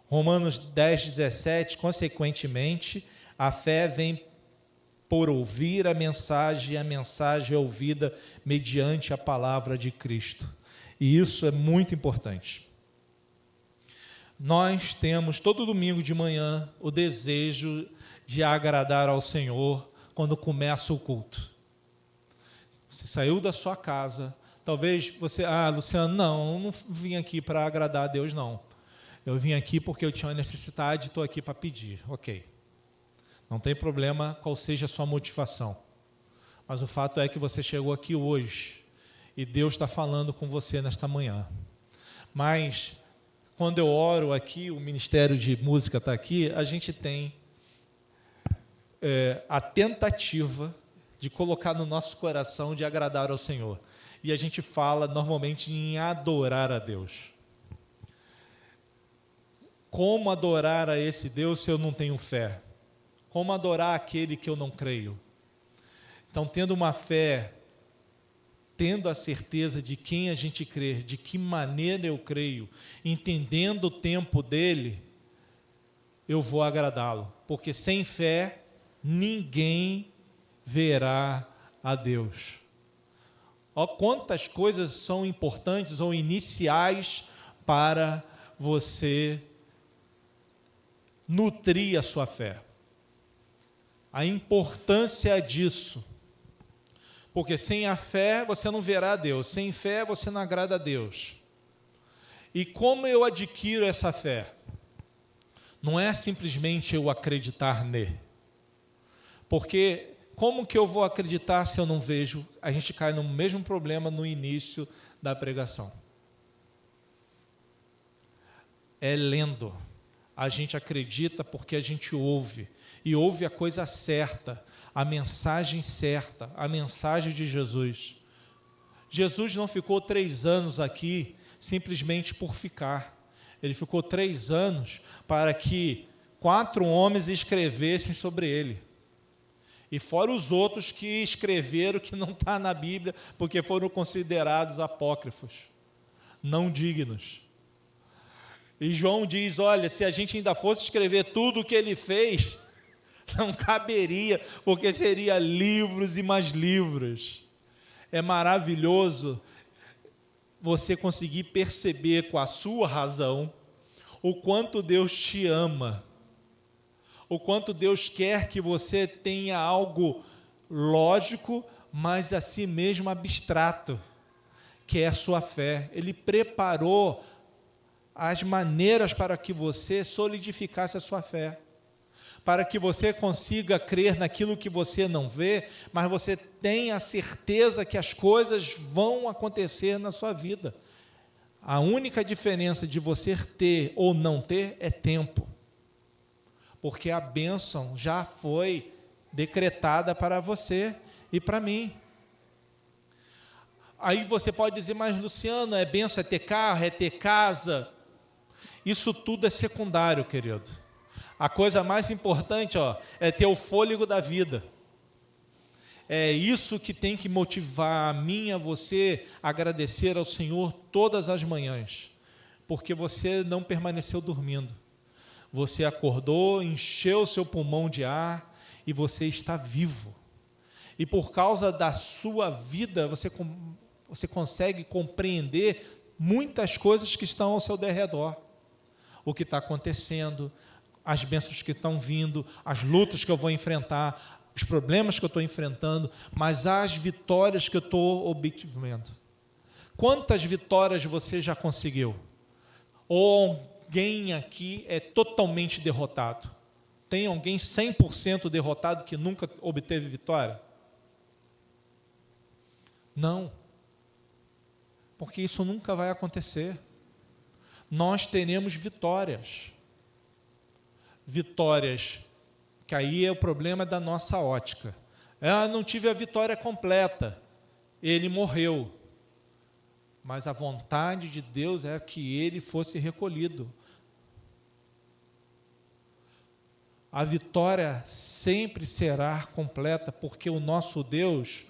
Romanos 10:17, consequentemente, a fé vem por ouvir a mensagem, e a mensagem é ouvida mediante a palavra de Cristo. E isso é muito importante. Nós temos todo domingo de manhã o desejo de agradar ao Senhor quando começa o culto. Você saiu da sua casa, talvez você: Luciano, não vim aqui para agradar a Deus, não. Eu vim aqui porque eu tinha uma necessidade e estou aqui para pedir. Ok. Não tem problema qual seja a sua motivação. Mas o fato é que você chegou aqui hoje e Deus está falando com você nesta manhã. Mas quando eu oro aqui, o Ministério de Música está aqui, a gente tem a tentativa de colocar no nosso coração de agradar ao Senhor. E a gente fala normalmente em adorar a Deus. Como adorar a esse Deus se eu não tenho fé? Como adorar aquele que eu não creio? Então, tendo uma fé, tendo a certeza de quem a gente crê, de que maneira eu creio, entendendo o tempo dele, eu vou agradá-lo. Porque sem fé, ninguém verá a Deus. Ó, quantas coisas são importantes ou iniciais para você nutrir a sua fé. A importância disso. Porque sem a fé você não verá a Deus, sem fé você não agrada a Deus. E como eu adquiro essa fé? Não é simplesmente eu acreditar nele. Porque como que eu vou acreditar se eu não vejo? A gente cai no mesmo problema no início da pregação. É lendo. A gente acredita porque a gente ouve. E ouve a coisa certa, a mensagem certa, a mensagem de Jesus. Jesus não ficou 3 anos aqui simplesmente por ficar. Ele ficou 3 anos para que 4 homens escrevessem sobre ele. E fora os outros que escreveram que não está na Bíblia, porque foram considerados apócrifos, não dignos. E João diz: olha, se a gente ainda fosse escrever tudo o que ele fez, não caberia, porque seria livros e mais livros. É maravilhoso você conseguir perceber com a sua razão o quanto Deus te ama, o quanto Deus quer que você tenha algo lógico, mas a si mesmo abstrato, que é a sua fé. Ele preparou as maneiras para que você solidificasse a sua fé, para que você consiga crer naquilo que você não vê, mas você tenha a certeza que as coisas vão acontecer na sua vida. A única diferença de você ter ou não ter é tempo, porque a bênção já foi decretada para você e para mim. Aí você pode dizer: mas Luciano, é bênção, é ter carro, é ter casa. Isso tudo é secundário, querido. A coisa mais importante, é ter o fôlego da vida. É isso que tem que motivar a mim e a você a agradecer ao Senhor todas as manhãs, porque você não permaneceu dormindo. Você acordou, encheu o seu pulmão de ar e você está vivo. E por causa da sua vida, você consegue compreender muitas coisas que estão ao seu derredor. O que está acontecendo, as bênçãos que estão vindo, as lutas que eu vou enfrentar, os problemas que eu estou enfrentando, mas as vitórias que eu estou obtendo. Quantas vitórias você já conseguiu? Ou alguém aqui é totalmente derrotado? Tem alguém 100% derrotado que nunca obteve vitória? Não. Porque isso nunca vai acontecer. Nós teremos vitórias. Vitórias que aí é o problema da nossa ótica. Não tive a vitória completa. Ele morreu. Mas a vontade de Deus é que ele fosse recolhido. A vitória sempre será completa, porque o nosso Deus,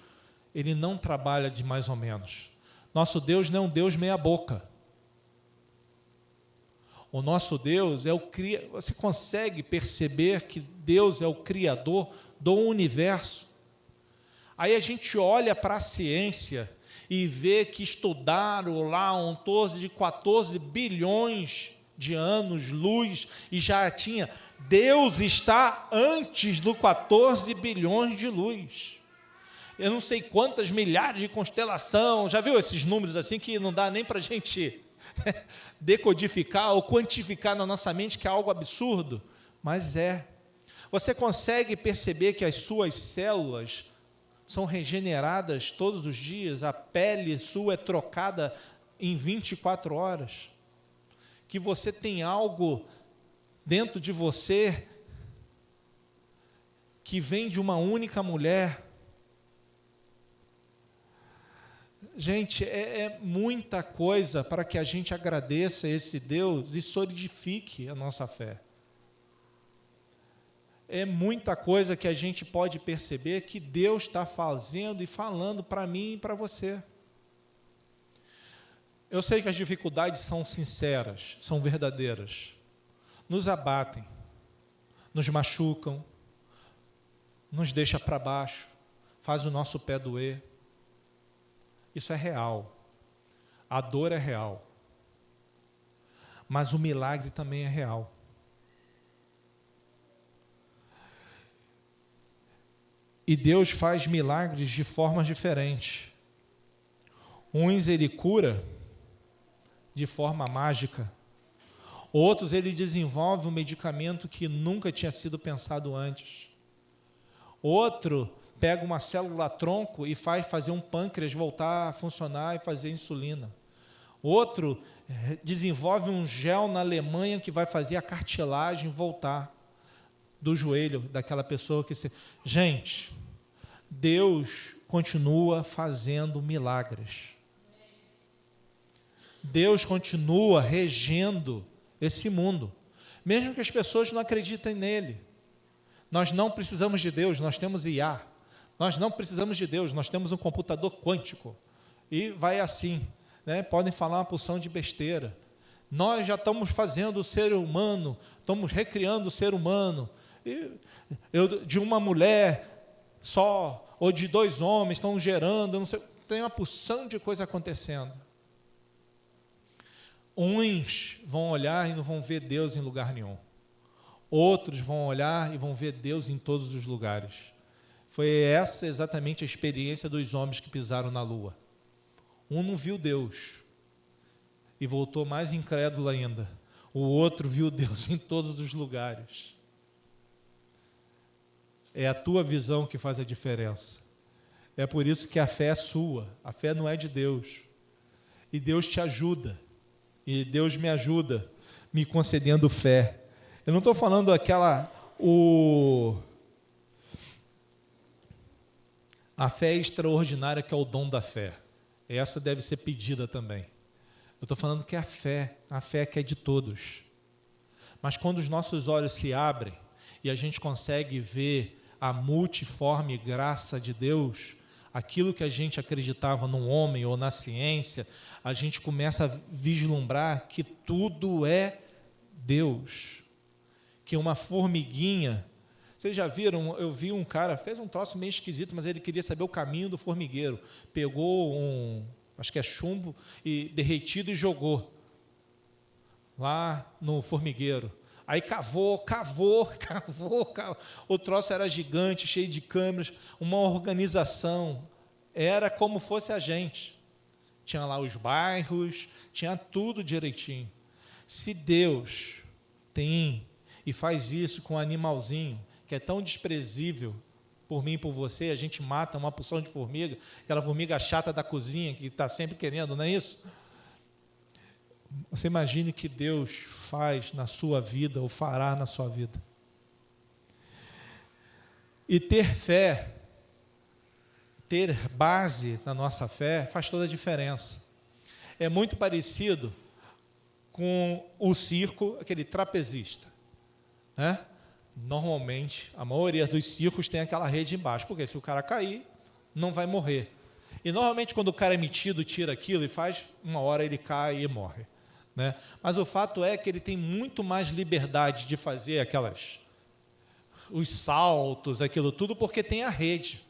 ele não trabalha de mais ou menos. Nosso Deus não é um Deus meia boca. O nosso Deus é o Criador. Você consegue perceber que Deus é o Criador do universo? Aí a gente olha para a ciência e vê que estudaram lá um torno de 14 bilhões de anos-luz e já tinha. Deus está antes do 14 bilhões de luz. Eu não sei quantas milhares de constelações. Já viu esses números assim que não dá nem para a gente decodificar ou quantificar na nossa mente, que é algo absurdo, mas é. Você consegue perceber que as suas células são regeneradas todos os dias, a pele sua é trocada em 24 horas, que você tem algo dentro de você que vem de uma única mulher. Gente, é muita coisa para que a gente agradeça a esse Deus e solidifique a nossa fé. É muita coisa que a gente pode perceber que Deus está fazendo e falando para mim e para você. Eu sei que as dificuldades são sinceras, são verdadeiras. Nos abatem, nos machucam, nos deixa para baixo, faz o nosso pé doer. Isso é real. A dor é real. Mas o milagre também é real. E Deus faz milagres de formas diferentes. Uns ele cura de forma mágica. Outros ele desenvolve um medicamento que nunca tinha sido pensado antes. Outro pega uma célula-tronco e faz fazer um pâncreas voltar a funcionar e fazer insulina. Outro desenvolve um gel na Alemanha que vai fazer a cartilagem voltar do joelho daquela pessoa que se... Gente, Deus continua fazendo milagres. Deus continua regendo esse mundo, mesmo que as pessoas não acreditem nele. Nós não precisamos de Deus, nós temos IA. Nós não precisamos de Deus, nós temos um computador quântico. E vai assim, né? Podem falar uma porção de besteira. Nós já estamos fazendo o ser humano, estamos recriando o ser humano. De uma mulher só, ou de 2 homens, estão gerando, não sei, tem uma porção de coisa acontecendo. Uns vão olhar e não vão ver Deus em lugar nenhum. Outros vão olhar e vão ver Deus em todos os lugares. Foi essa exatamente a experiência dos homens que pisaram na lua. Um não viu Deus e voltou mais incrédulo ainda. O outro viu Deus em todos os lugares. É a tua visão que faz a diferença. É por isso que a fé é sua. A fé não é de Deus. E Deus te ajuda. E Deus me ajuda, me concedendo fé. Eu não estou falando a fé extraordinária, que é o dom da fé. Essa deve ser pedida também. Eu estou falando que é a fé que é de todos. Mas quando os nossos olhos se abrem e a gente consegue ver a multiforme graça de Deus, aquilo que a gente acreditava no homem ou na ciência, a gente começa a vislumbrar que tudo é Deus. Que uma formiguinha... Vocês já viram? Eu vi um cara, fez um troço meio esquisito, mas ele queria saber o caminho do formigueiro. Pegou acho que é chumbo, e derretido e jogou lá no formigueiro. Aí cavou. O troço era gigante, cheio de câmeras, uma organização. Era como fosse a gente. Tinha lá os bairros, tinha tudo direitinho. Se Deus tem e faz isso com um animalzinho, que é tão desprezível por mim e por você, a gente mata uma porção de formiga, aquela formiga chata da cozinha, que está sempre querendo, não é isso? Você imagine que Deus faz na sua vida, ou fará na sua vida. E ter fé, ter base na nossa fé, faz toda a diferença. É muito parecido com o circo, aquele trapezista, né? Normalmente, a maioria dos circos tem aquela rede embaixo, porque se o cara cair, não vai morrer. E normalmente quando o cara é metido, tira aquilo e faz, uma hora ele cai e morre, né? Mas o fato é que ele tem muito mais liberdade de fazer os saltos, aquilo tudo, porque tem a rede.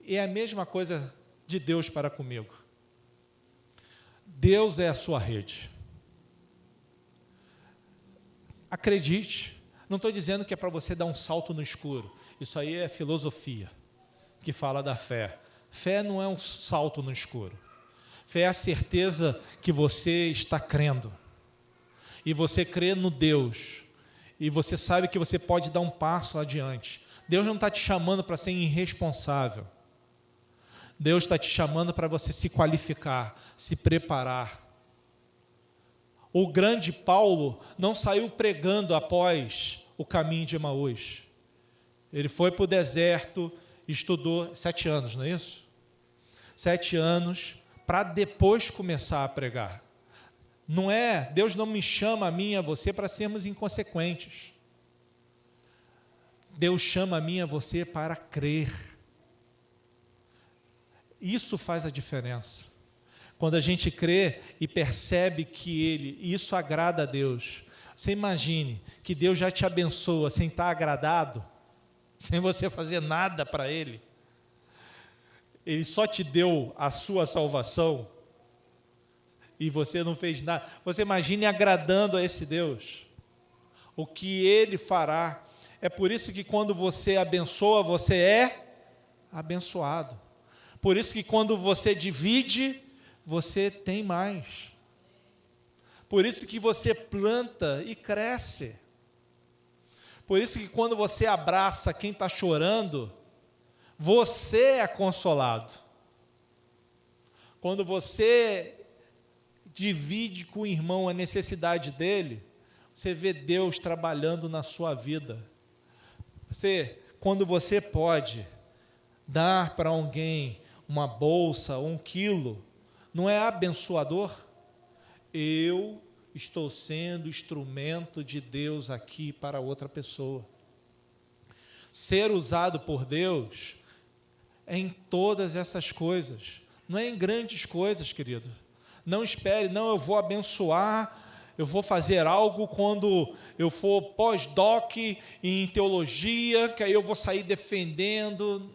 E é a mesma coisa de Deus para comigo. Deus é a sua rede. Acredite, não estou dizendo que é para você dar um salto no escuro. Isso aí é filosofia, que fala da fé. Fé não é um salto no escuro. Fé é a certeza que você está crendo. E você crê no Deus. E você sabe que você pode dar um passo adiante. Deus não está te chamando para ser irresponsável. Deus está te chamando para você se qualificar, se preparar. O grande Paulo não saiu pregando após o caminho de Emaús. Ele foi para o deserto, estudou 7 anos, não é isso? 7 anos, para depois começar a pregar. Deus não me chama a mim e a você para sermos inconsequentes. Deus chama a mim e a você para crer. Isso faz a diferença. Quando a gente crê e percebe que isso agrada a Deus. Você imagine que Deus já te abençoa sem estar agradado, sem você fazer nada para Ele. Ele só te deu a sua salvação e você não fez nada. Você imagine agradando a esse Deus. O que Ele fará. É por isso que quando você abençoa, você é abençoado. Por isso que quando você divide, você tem mais. Por isso que você planta e cresce. Por isso que quando você abraça quem está chorando, você é consolado. Quando você divide com o irmão a necessidade dele, você vê Deus trabalhando na sua vida. Quando você pode dar para alguém uma bolsa, 1 quilo, não é abençoador? Eu estou sendo instrumento de Deus aqui para outra pessoa. Ser usado por Deus é em todas essas coisas, não é em grandes coisas, querido. Não espere, eu vou abençoar, eu vou fazer algo quando eu for pós-doc em teologia, que aí eu vou sair defendendo.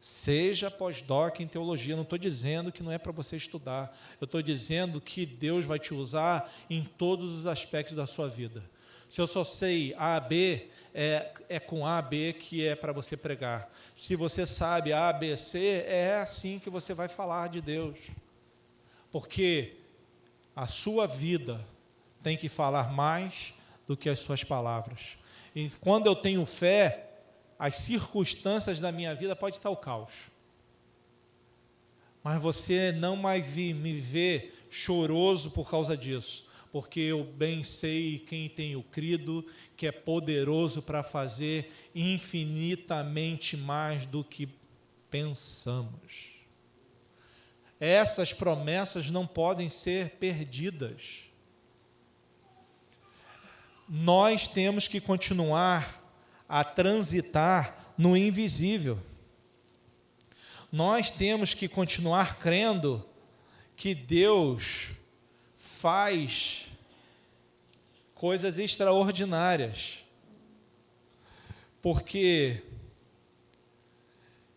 Seja pós-doc em teologia, não estou dizendo que não é para você estudar, eu estou dizendo que Deus vai te usar em todos os aspectos da sua vida. Se eu só sei A, B, é com A, B que é para você pregar. Se você sabe A, B, C, é assim que você vai falar de Deus. Porque a sua vida tem que falar mais do que as suas palavras. E quando eu tenho fé, as circunstâncias da minha vida podem estar o caos. Mas você não vai me ver choroso por causa disso, porque eu bem sei quem tenho crido, que é poderoso para fazer infinitamente mais do que pensamos. Essas promessas não podem ser perdidas. nós temos que continuar a transitar no invisível. Nós temos que continuar crendo que Deus faz coisas extraordinárias. Porque,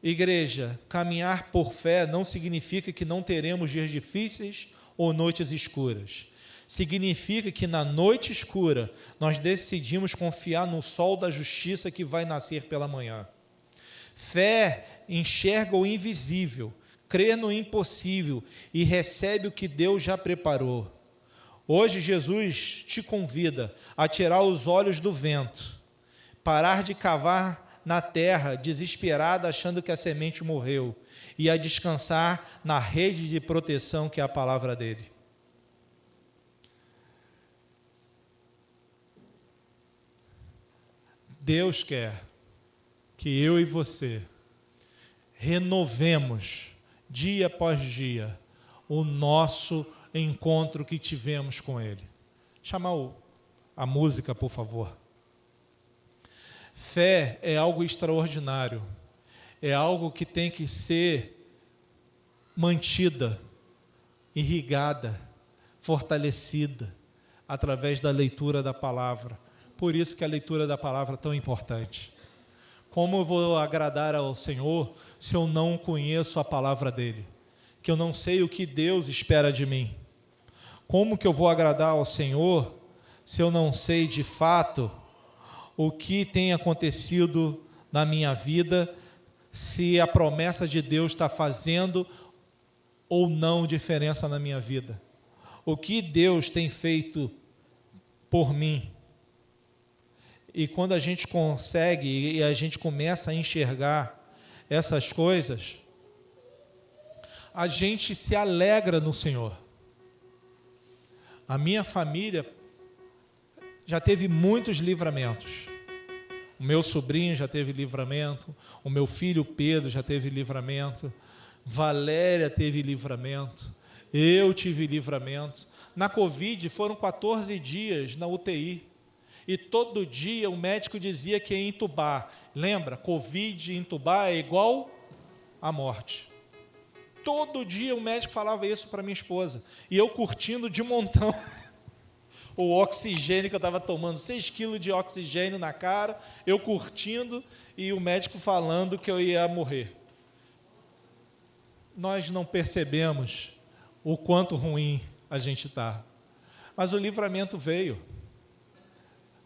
igreja, caminhar por fé não significa que não teremos dias difíceis ou noites escuras. Significa que na noite escura nós decidimos confiar no sol da justiça que vai nascer pela manhã. Fé enxerga o invisível, crê no impossível e recebe o que Deus já preparou. Hoje Jesus te convida a tirar os olhos do vento, parar de cavar na terra desesperada achando que a semente morreu e a descansar na rede de proteção que é a palavra dele. Deus quer que eu e você renovemos, dia após dia, o nosso encontro que tivemos com Ele. Chama a música, por favor. Fé é algo extraordinário, é algo que tem que ser mantida, irrigada, fortalecida, através da leitura da palavra. Por isso que a leitura da palavra é tão importante. Como eu vou agradar ao Senhor se eu não conheço a palavra dEle? Que eu não sei o que Deus espera de mim? Como que eu vou agradar ao Senhor se eu não sei de fato o que tem acontecido na minha vida, se a promessa de Deus está fazendo ou não diferença na minha vida? O que Deus tem feito por mim? E quando a gente consegue e a gente começa a enxergar essas coisas, a gente se alegra no Senhor. A minha família já teve muitos livramentos. O meu sobrinho já teve livramento, o meu filho Pedro já teve livramento, Valéria teve livramento, eu tive livramento. Na Covid foram 14 dias na UTI. E todo dia o médico dizia que ia entubar. Lembra? Covid, entubar é igual à morte. Todo dia o médico falava isso para minha esposa. E eu curtindo de montão o oxigênio que eu estava tomando. 6 quilos de oxigênio na cara, eu curtindo e o médico falando que eu ia morrer. Nós não percebemos o quanto ruim a gente está. Mas o livramento veio.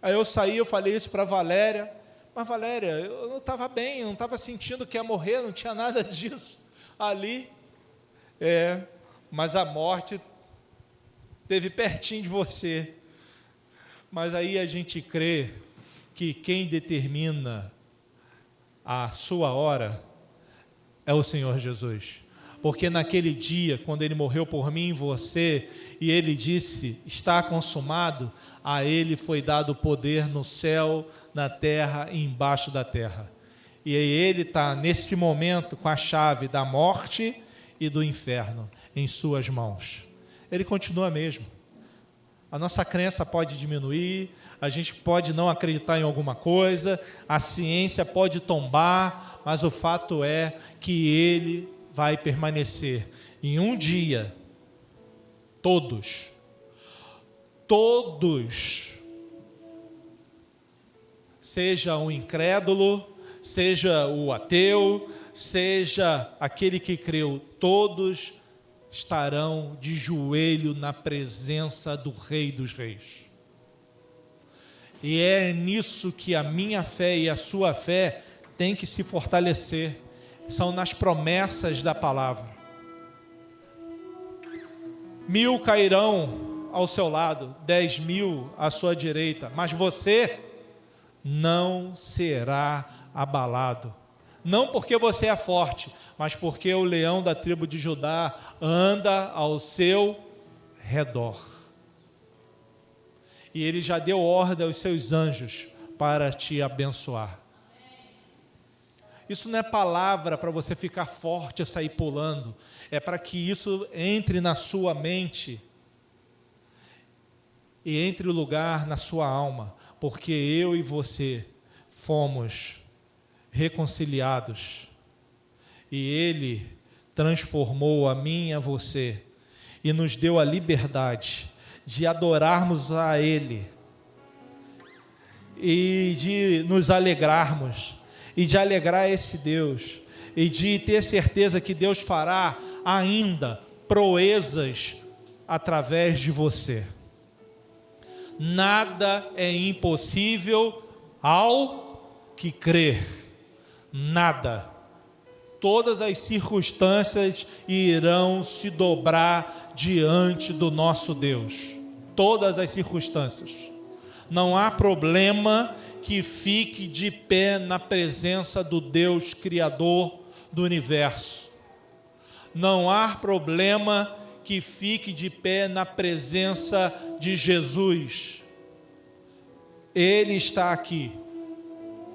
Aí eu saí, eu falei isso para a Valéria, mas Valéria, eu não estava bem, eu não estava sentindo que ia morrer, não tinha nada disso ali. Mas a morte esteve pertinho de você. Mas aí a gente crê que quem determina a sua hora é o Senhor Jesus. Porque naquele dia, quando Ele morreu por mim e você, e Ele disse, está consumado, a Ele foi dado poder no céu, na terra e embaixo da terra. E Ele está, nesse momento, com a chave da morte e do inferno em suas mãos. Ele continua mesmo. A nossa crença pode diminuir, a gente pode não acreditar em alguma coisa, a ciência pode tombar, mas o fato é que Ele vai permanecer. Em um dia, todos, seja o incrédulo, seja o ateu, seja aquele que creu, todos estarão de joelho na presença do Rei dos Reis. E é nisso que a minha fé e a sua fé tem que se fortalecer. São nas promessas da palavra. 1000 cairão ao seu lado, 10.000 à sua direita, mas você não será abalado. Não porque você é forte, mas porque o leão da tribo de Judá anda ao seu redor. E ele já deu ordem aos seus anjos para te abençoar. Isso não é palavra para você ficar forte e sair pulando. É para que isso entre na sua mente e entre lugar na sua alma, porque eu e você fomos reconciliados, e Ele transformou a mim e a você, e nos deu a liberdade de adorarmos a Ele, e de nos alegrarmos, e de alegrar esse Deus, e de ter certeza que Deus fará ainda proezas através de você. Nada é impossível ao que crer. Nada. Todas as circunstâncias irão se dobrar diante do nosso Deus. Todas as circunstâncias. Não há problema que fique de pé na presença do Deus Criador do universo. Não há problema que fique de pé na presença de Jesus. Ele está aqui,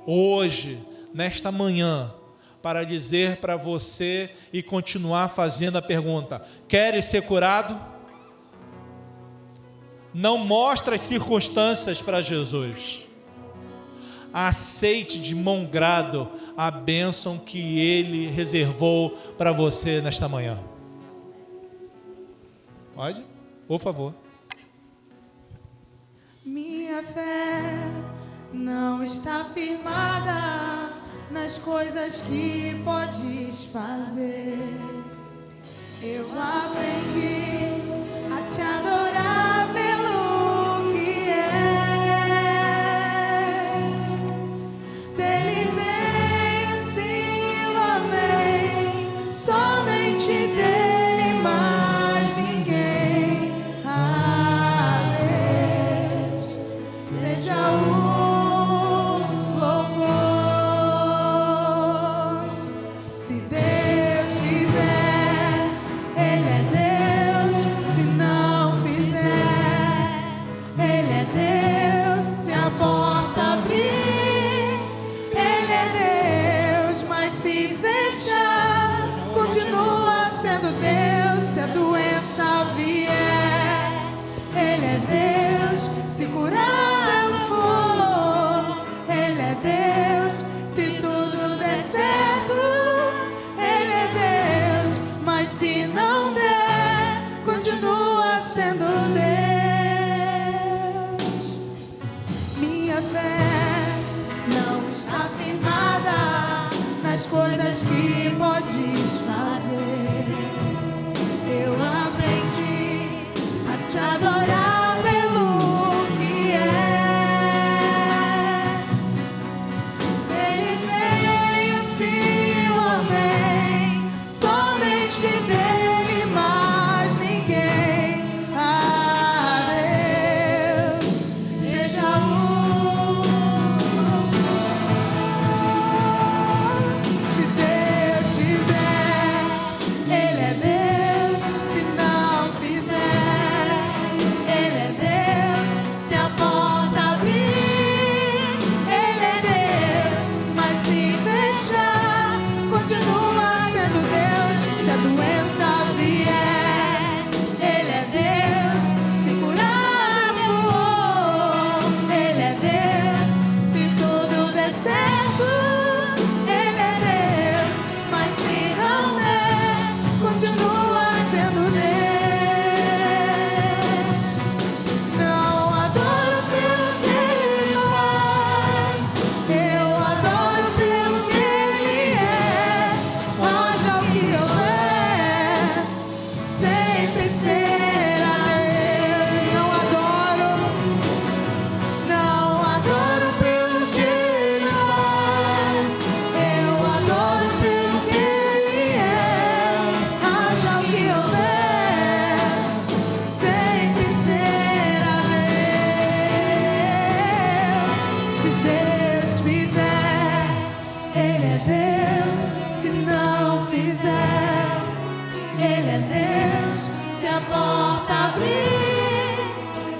hoje, nesta manhã, para dizer para você e continuar fazendo a pergunta: queres ser curado? Não mostre as circunstâncias para Jesus. Aceite de bom grado a bênção que Ele reservou para você nesta manhã. Pode? Por favor. Minha fé não está firmada nas coisas que podes fazer. Eu aprendi a te adorar pelo que és. Dele veio, sim, o amém. Somente dele, mais ninguém. A Deus seja o louvor. Se Deus fizer, Ele é Deus. Se não fizer, Ele é Deus. Se a porta abrir, Ele é Deus. Mas se fechar, continua sendo Deus. Se a doença vier, Ele é Deus. Se curar eu for, Ele é Deus. Se tudo der certo, Ele é Deus. Mas se não der, continua sendo Deus. Minha fé não está firmada nas coisas que podes fazer. Eu aprendi a te adorar pelo que és. Ele veio, sim, o amém. Somente dele, mais ninguém. A Deus seja o louvor. Se Deus fizer, Ele é Deus. Se não fizer, Ele é Deus. Se a porta abrir, Ele é Deus. Mas se fechar, continua sendo Deus. Se a doença vier, Ele é Deus. Se curar for, Ele é Deus. Se tudo der certo, Ele é Deus. Mas se não der, continua sendo Deus. Não adoro pelo que Ele faz, eu adoro pelo que Ele é. Haja o que houver, sempre será Deus. Não adoro pelo que Ele faz, eu adoro pelo que Ele é. Haja o que houver, sempre será Deus. Se Deus fizer, Ele é Deus. Se não fizer, Ele é Deus. Se a porta abrir,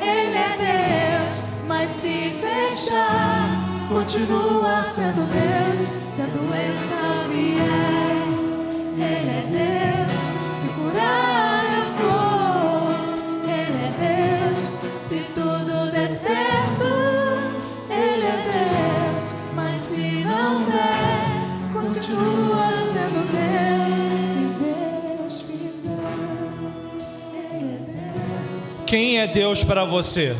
Ele é Deus. Mas se fechar, continua sendo Deus. Se a doença vier, Ele é Deus. Se curar eu for, Ele é Deus. Se tudo Quem é Deus para você?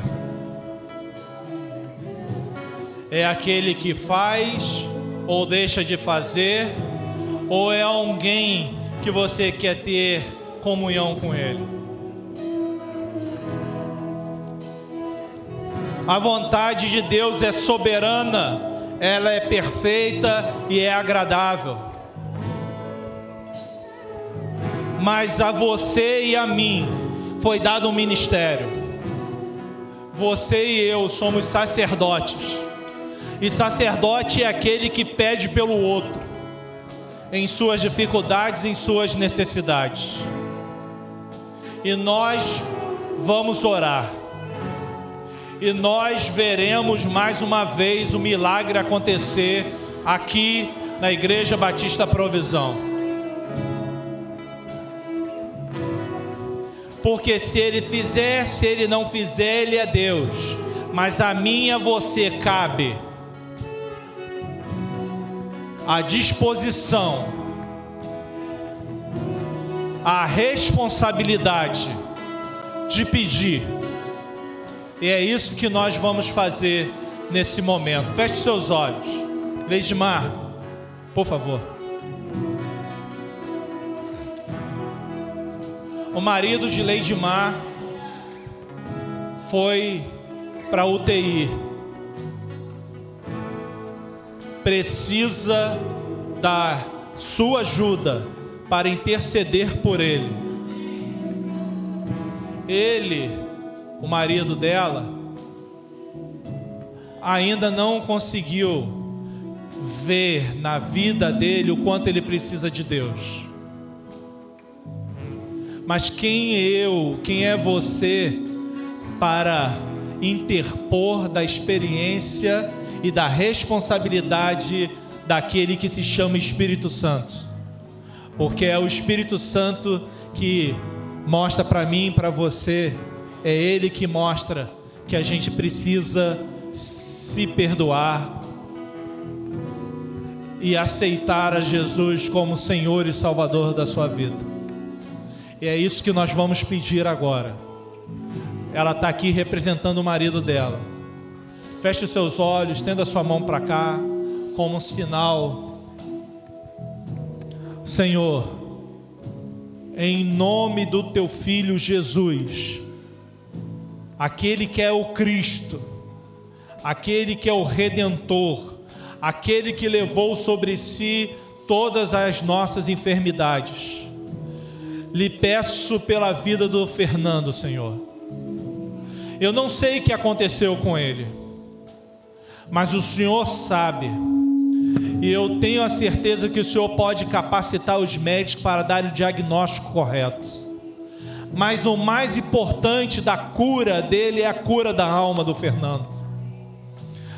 É aquele que faz ou deixa de fazer? Ou é alguém que você quer ter comunhão com Ele? A vontade de Deus é soberana, ela é perfeita e é agradável. Mas a você e a mim foi dado um ministério. Você e eu somos sacerdotes. E sacerdote é aquele que pede pelo outro, em suas dificuldades, em suas necessidades. E nós vamos orar. E nós veremos mais uma vez o milagre acontecer aqui na Igreja Batista Provisão. Porque se Ele fizer, se Ele não fizer, Ele é Deus. Mas a mim e a você cabe a disposição, a responsabilidade de pedir. E é isso que nós vamos fazer nesse momento. Feche seus olhos. Leidmar, por favor. O marido de Leidmar foi para a UTI. Precisa da sua ajuda para interceder por ele. Ele, o marido dela, ainda não conseguiu ver na vida dele o quanto ele precisa de Deus. Mas quem é você para interpor da experiência e da responsabilidade daquele que se chama Espírito Santo? Porque é o Espírito Santo que mostra para mim e para você, é Ele que mostra que a gente precisa se perdoar e aceitar a Jesus como Senhor e Salvador da sua vida. E é isso que nós vamos pedir agora. Ela está aqui representando o marido dela. Feche os seus olhos, estenda a sua mão para cá, como um sinal. Senhor, em nome do Teu Filho Jesus, aquele que é o Cristo, aquele que é o Redentor, aquele que levou sobre si todas as nossas enfermidades, lhe peço pela vida do Fernando, Senhor. Eu não sei o que aconteceu com ele, mas o Senhor sabe. E eu tenho a certeza que o Senhor pode capacitar os médicos para dar o diagnóstico correto. Mas o mais importante da cura dele é a cura da alma do Fernando.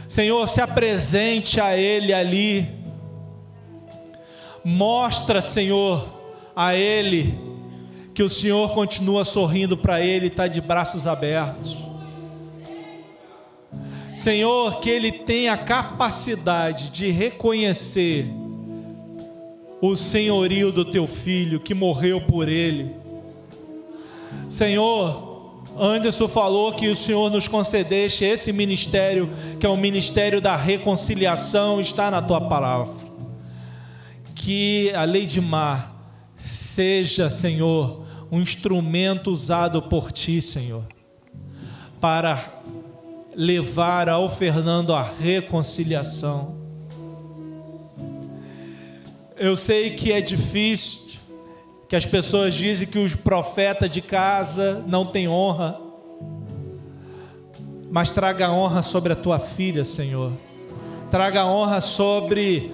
Senhor, se apresente a ele ali. Mostra, Senhor, a ele que o Senhor continua sorrindo para ele e está de braços abertos. Senhor, que ele tenha a capacidade de reconhecer o senhorio do Teu Filho que morreu por ele. Senhor, Anderson falou que o Senhor nos concedeste esse ministério, que é o ministério da reconciliação, está na Tua palavra. Que a Leidmar seja, Senhor, um instrumento usado por Ti, Senhor, para levar ao Fernando a reconciliação. Eu sei que é difícil, que as pessoas dizem que os profetas de casa não têm honra, mas traga honra sobre a Tua filha, Senhor. Traga honra sobre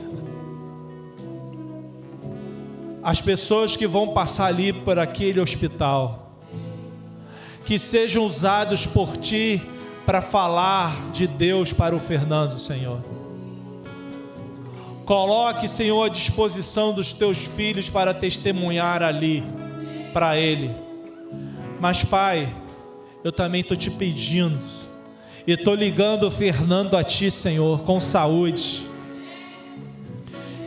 as pessoas que vão passar ali por aquele hospital, que sejam usados por Ti para falar de Deus para o Fernando, Senhor. Coloque, Senhor, à disposição dos Teus filhos para testemunhar ali para ele. Mas, Pai, eu também estou Te pedindo e estou ligando o Fernando a Ti, Senhor, com saúde,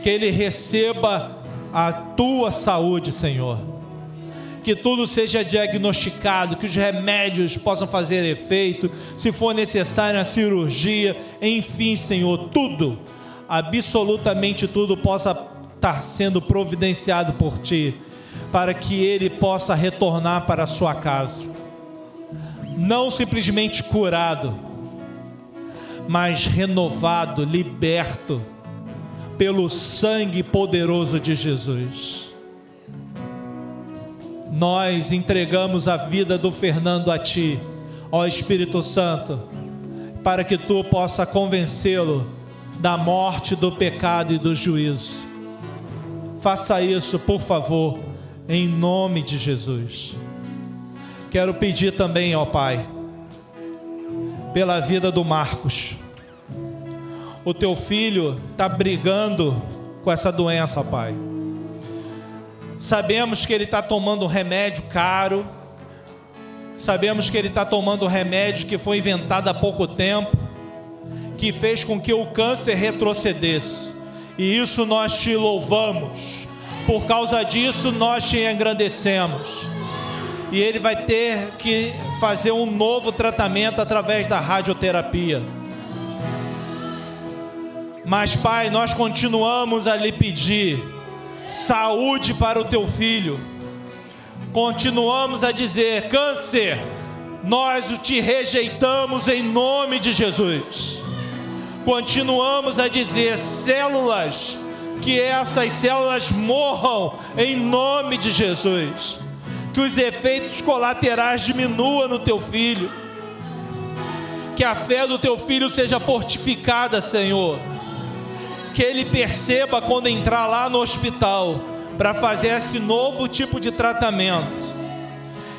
que ele receba a Tua saúde, Senhor, que tudo seja diagnosticado, que os remédios possam fazer efeito, se for necessário a cirurgia, enfim, Senhor, tudo, absolutamente tudo possa estar sendo providenciado por Ti, para que ele possa retornar para a sua casa, não simplesmente curado, mas renovado, liberto pelo sangue poderoso de Jesus. Nós entregamos a vida do Fernando a Ti, ó Espírito Santo, para que Tu possa convencê-lo da morte, do pecado e do juízo. Faça isso, por favor, em nome de Jesus. Quero pedir também, ó Pai, pela vida do Marcos. O Teu filho está brigando com essa doença, ó Pai. Sabemos que ele está tomando um remédio caro. Sabemos que ele está tomando um remédio que foi inventado há pouco tempo, que fez com que o câncer retrocedesse. E isso nós Te louvamos. Por causa disso nós Te engrandecemos. E ele vai ter que fazer um novo tratamento através da radioterapia. Mas, Pai, nós continuamos a lhe pedir saúde para o Teu filho. Continuamos a dizer: câncer, nós o Te rejeitamos em nome de Jesus. Continuamos a dizer: células, que essas células morram em nome de Jesus. Que os efeitos colaterais diminuam no Teu filho. Que a fé do Teu filho seja fortificada, Senhor. Que ele perceba quando entrar lá no hospital para fazer esse novo tipo de tratamento,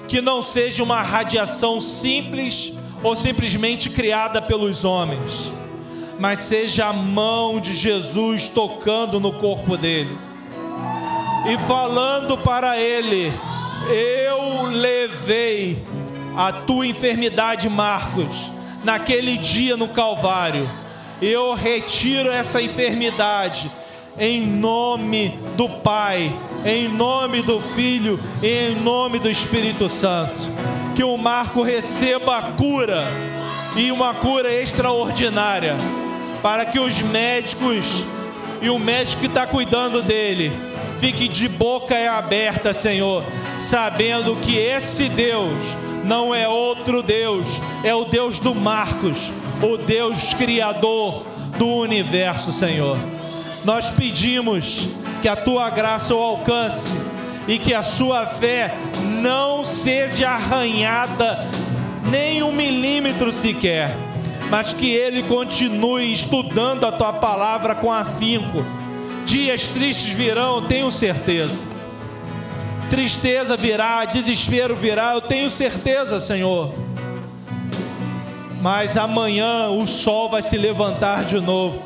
que não seja uma radiação simples ou simplesmente criada pelos homens, mas seja a mão de Jesus tocando no corpo dele e falando para ele: eu levei a tua enfermidade, Marcos, naquele dia no Calvário. Eu retiro essa enfermidade em nome do Pai, em nome do Filho e em nome do Espírito Santo. Que o Marco receba a cura, e uma cura extraordinária, para que os médicos e o médico que está cuidando dele fique de boca aberta, Senhor, sabendo que esse Deus não é outro Deus, é o Deus do Marcos, o Deus criador do universo, Senhor. Nós pedimos que a Tua graça o alcance e que a sua fé não seja arranhada nem 1 milímetro sequer, mas que ele continue estudando a Tua palavra com afinco. Dias tristes virão, tenho certeza. Tristeza virá, desespero virá, eu tenho certeza, Senhor. Mas amanhã o sol vai se levantar de novo,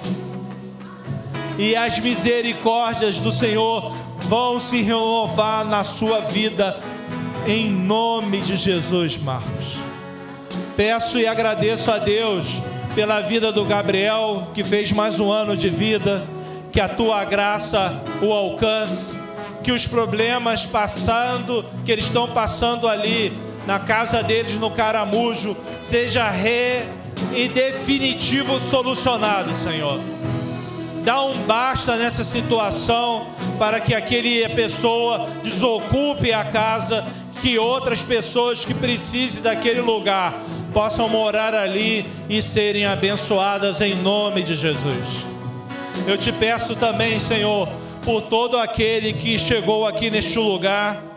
e as misericórdias do Senhor vão se renovar na sua vida, em nome de Jesus, Marcos. Peço e agradeço a Deus pela vida do Gabriel, que fez mais um ano de vida. Que a Tua graça o alcance, que os problemas que eles estão passando ali na casa deles no Caramujo seja e definitivo solucionado, Senhor. Dá um basta nessa situação, para que aquela pessoa desocupe a casa, que outras pessoas que precisem daquele lugar possam morar ali e serem abençoadas em nome de Jesus. Eu Te peço também, Senhor, por todo aquele que chegou aqui neste lugar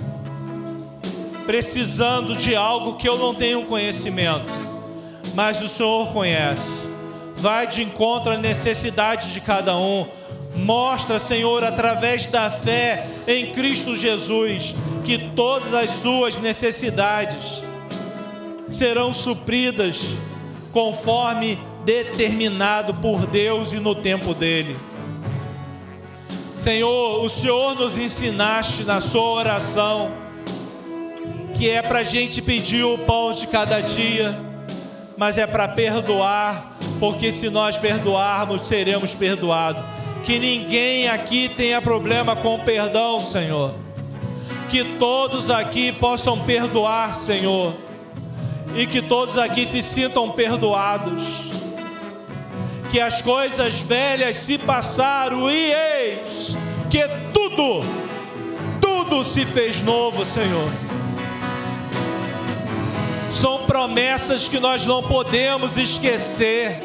precisando de algo que eu não tenho conhecimento, mas o Senhor conhece. Vai de encontro à necessidade de cada um. Mostra, Senhor, através da fé em Cristo Jesus, que todas as suas necessidades serão supridas conforme determinado por Deus e no tempo dele. Senhor, o Senhor nos ensinaste na sua oração que é para a gente pedir o pão de cada dia, mas é para perdoar, porque se nós perdoarmos, seremos perdoados. Que ninguém aqui tenha problema com perdão, Senhor. Que todos aqui possam perdoar, Senhor, e que todos aqui se sintam perdoados. Que as coisas velhas se passaram e eis que tudo se fez novo, Senhor. São promessas que nós não podemos esquecer.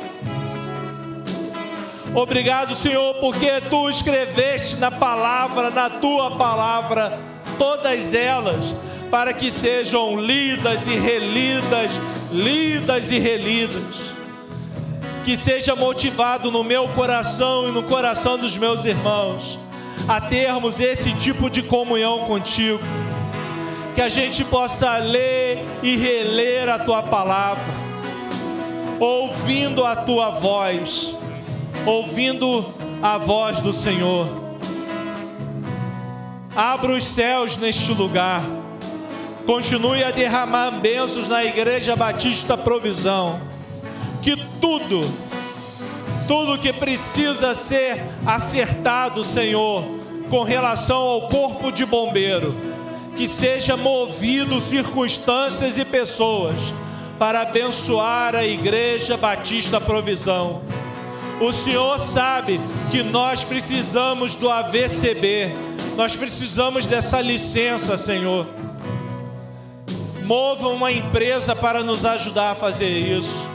Obrigado, Senhor, porque Tu escreveste na palavra, na Tua palavra, todas elas, para que sejam lidas e relidas, lidas e relidas. Que seja motivado no meu coração e no coração dos meus irmãos a termos esse tipo de comunhão contigo. Que a gente possa ler e reler a Tua palavra, ouvindo a Tua voz, ouvindo a voz do Senhor. Abra os céus neste lugar. Continue a derramar bênçãos na Igreja Batista Provisão. Que tudo que precisa ser acertado, Senhor, com relação ao corpo de bombeiro, que seja movido circunstâncias e pessoas para abençoar a Igreja Batista Provisão. O Senhor sabe que nós precisamos do AVCB, nós precisamos dessa licença, Senhor. Mova uma empresa para nos ajudar a fazer isso.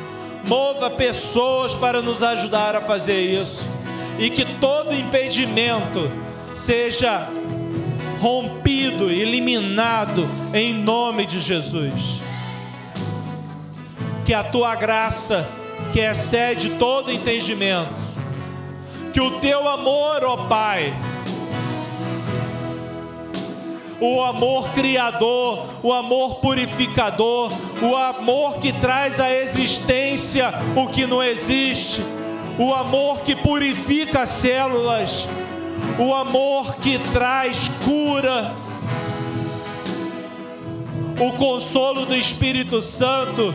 Mova pessoas para nos ajudar a fazer isso. E que todo impedimento seja rompido, eliminado em nome de Jesus. Que a Tua graça, que excede todo entendimento, que o Teu amor, ó Pai, o amor criador, o amor purificador, o amor que traz à existência o que não existe, o amor que purifica as células, o amor que traz cura, o consolo do Espírito Santo,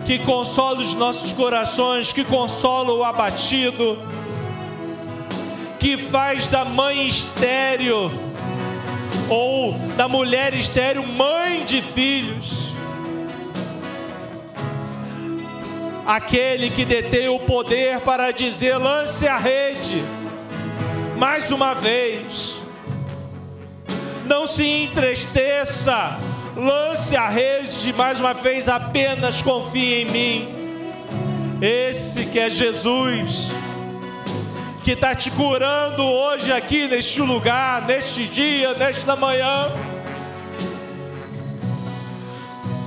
que consola os nossos corações, que consola o abatido, que faz da mãe estéril ou da mulher estéril mãe de filhos, aquele que detém o poder para dizer: lance a rede mais uma vez, não se entristeça, lance a rede mais uma vez, apenas confie em mim. Esse que é Jesus, que está te curando hoje aqui neste lugar, neste dia, nesta manhã,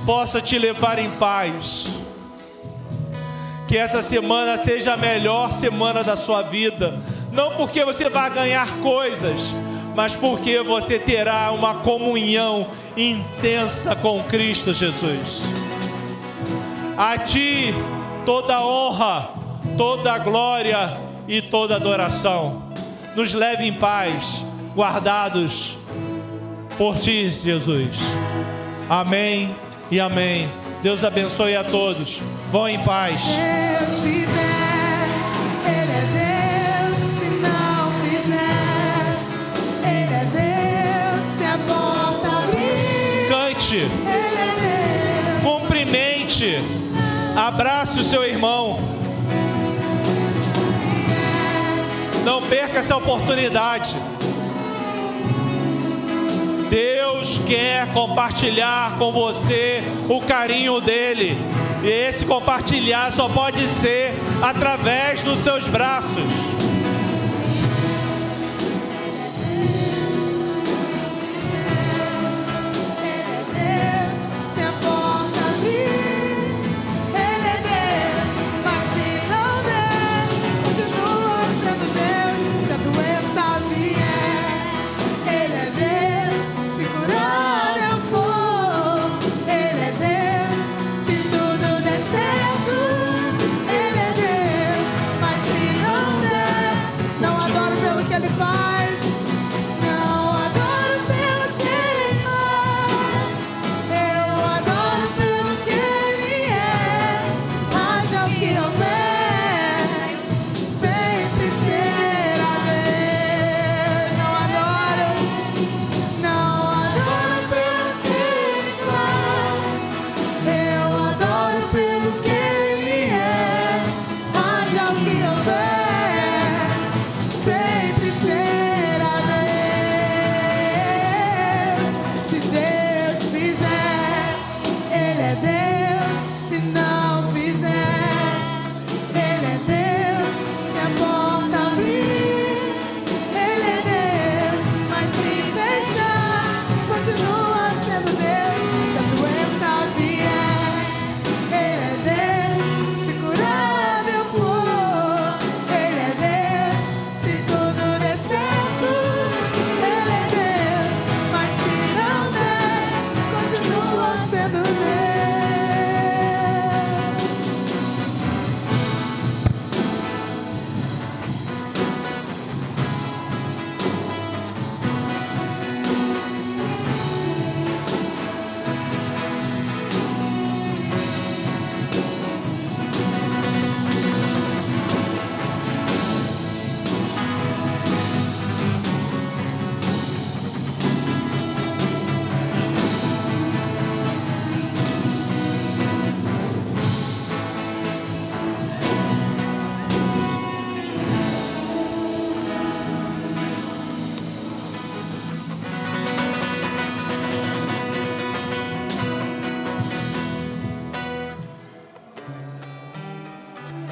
possa te levar em paz. Que essa semana seja a melhor semana da sua vida, não porque você vai ganhar coisas, mas porque você terá uma comunhão intensa com Cristo Jesus. A Ti toda honra, toda glória e toda adoração. Nos leve em paz, guardados por Ti, Jesus. Amém e amém. Deus abençoe a todos. Vão em paz. Deus fizer, Ele é Deus. Se não fizer, Ele é Deus. Se a porta abrir, Cante, Ele é Deus. cumprimente, abrace o seu irmão. Não perca essa oportunidade. Deus quer compartilhar com você o carinho dele. E esse compartilhar só pode ser através dos seus braços.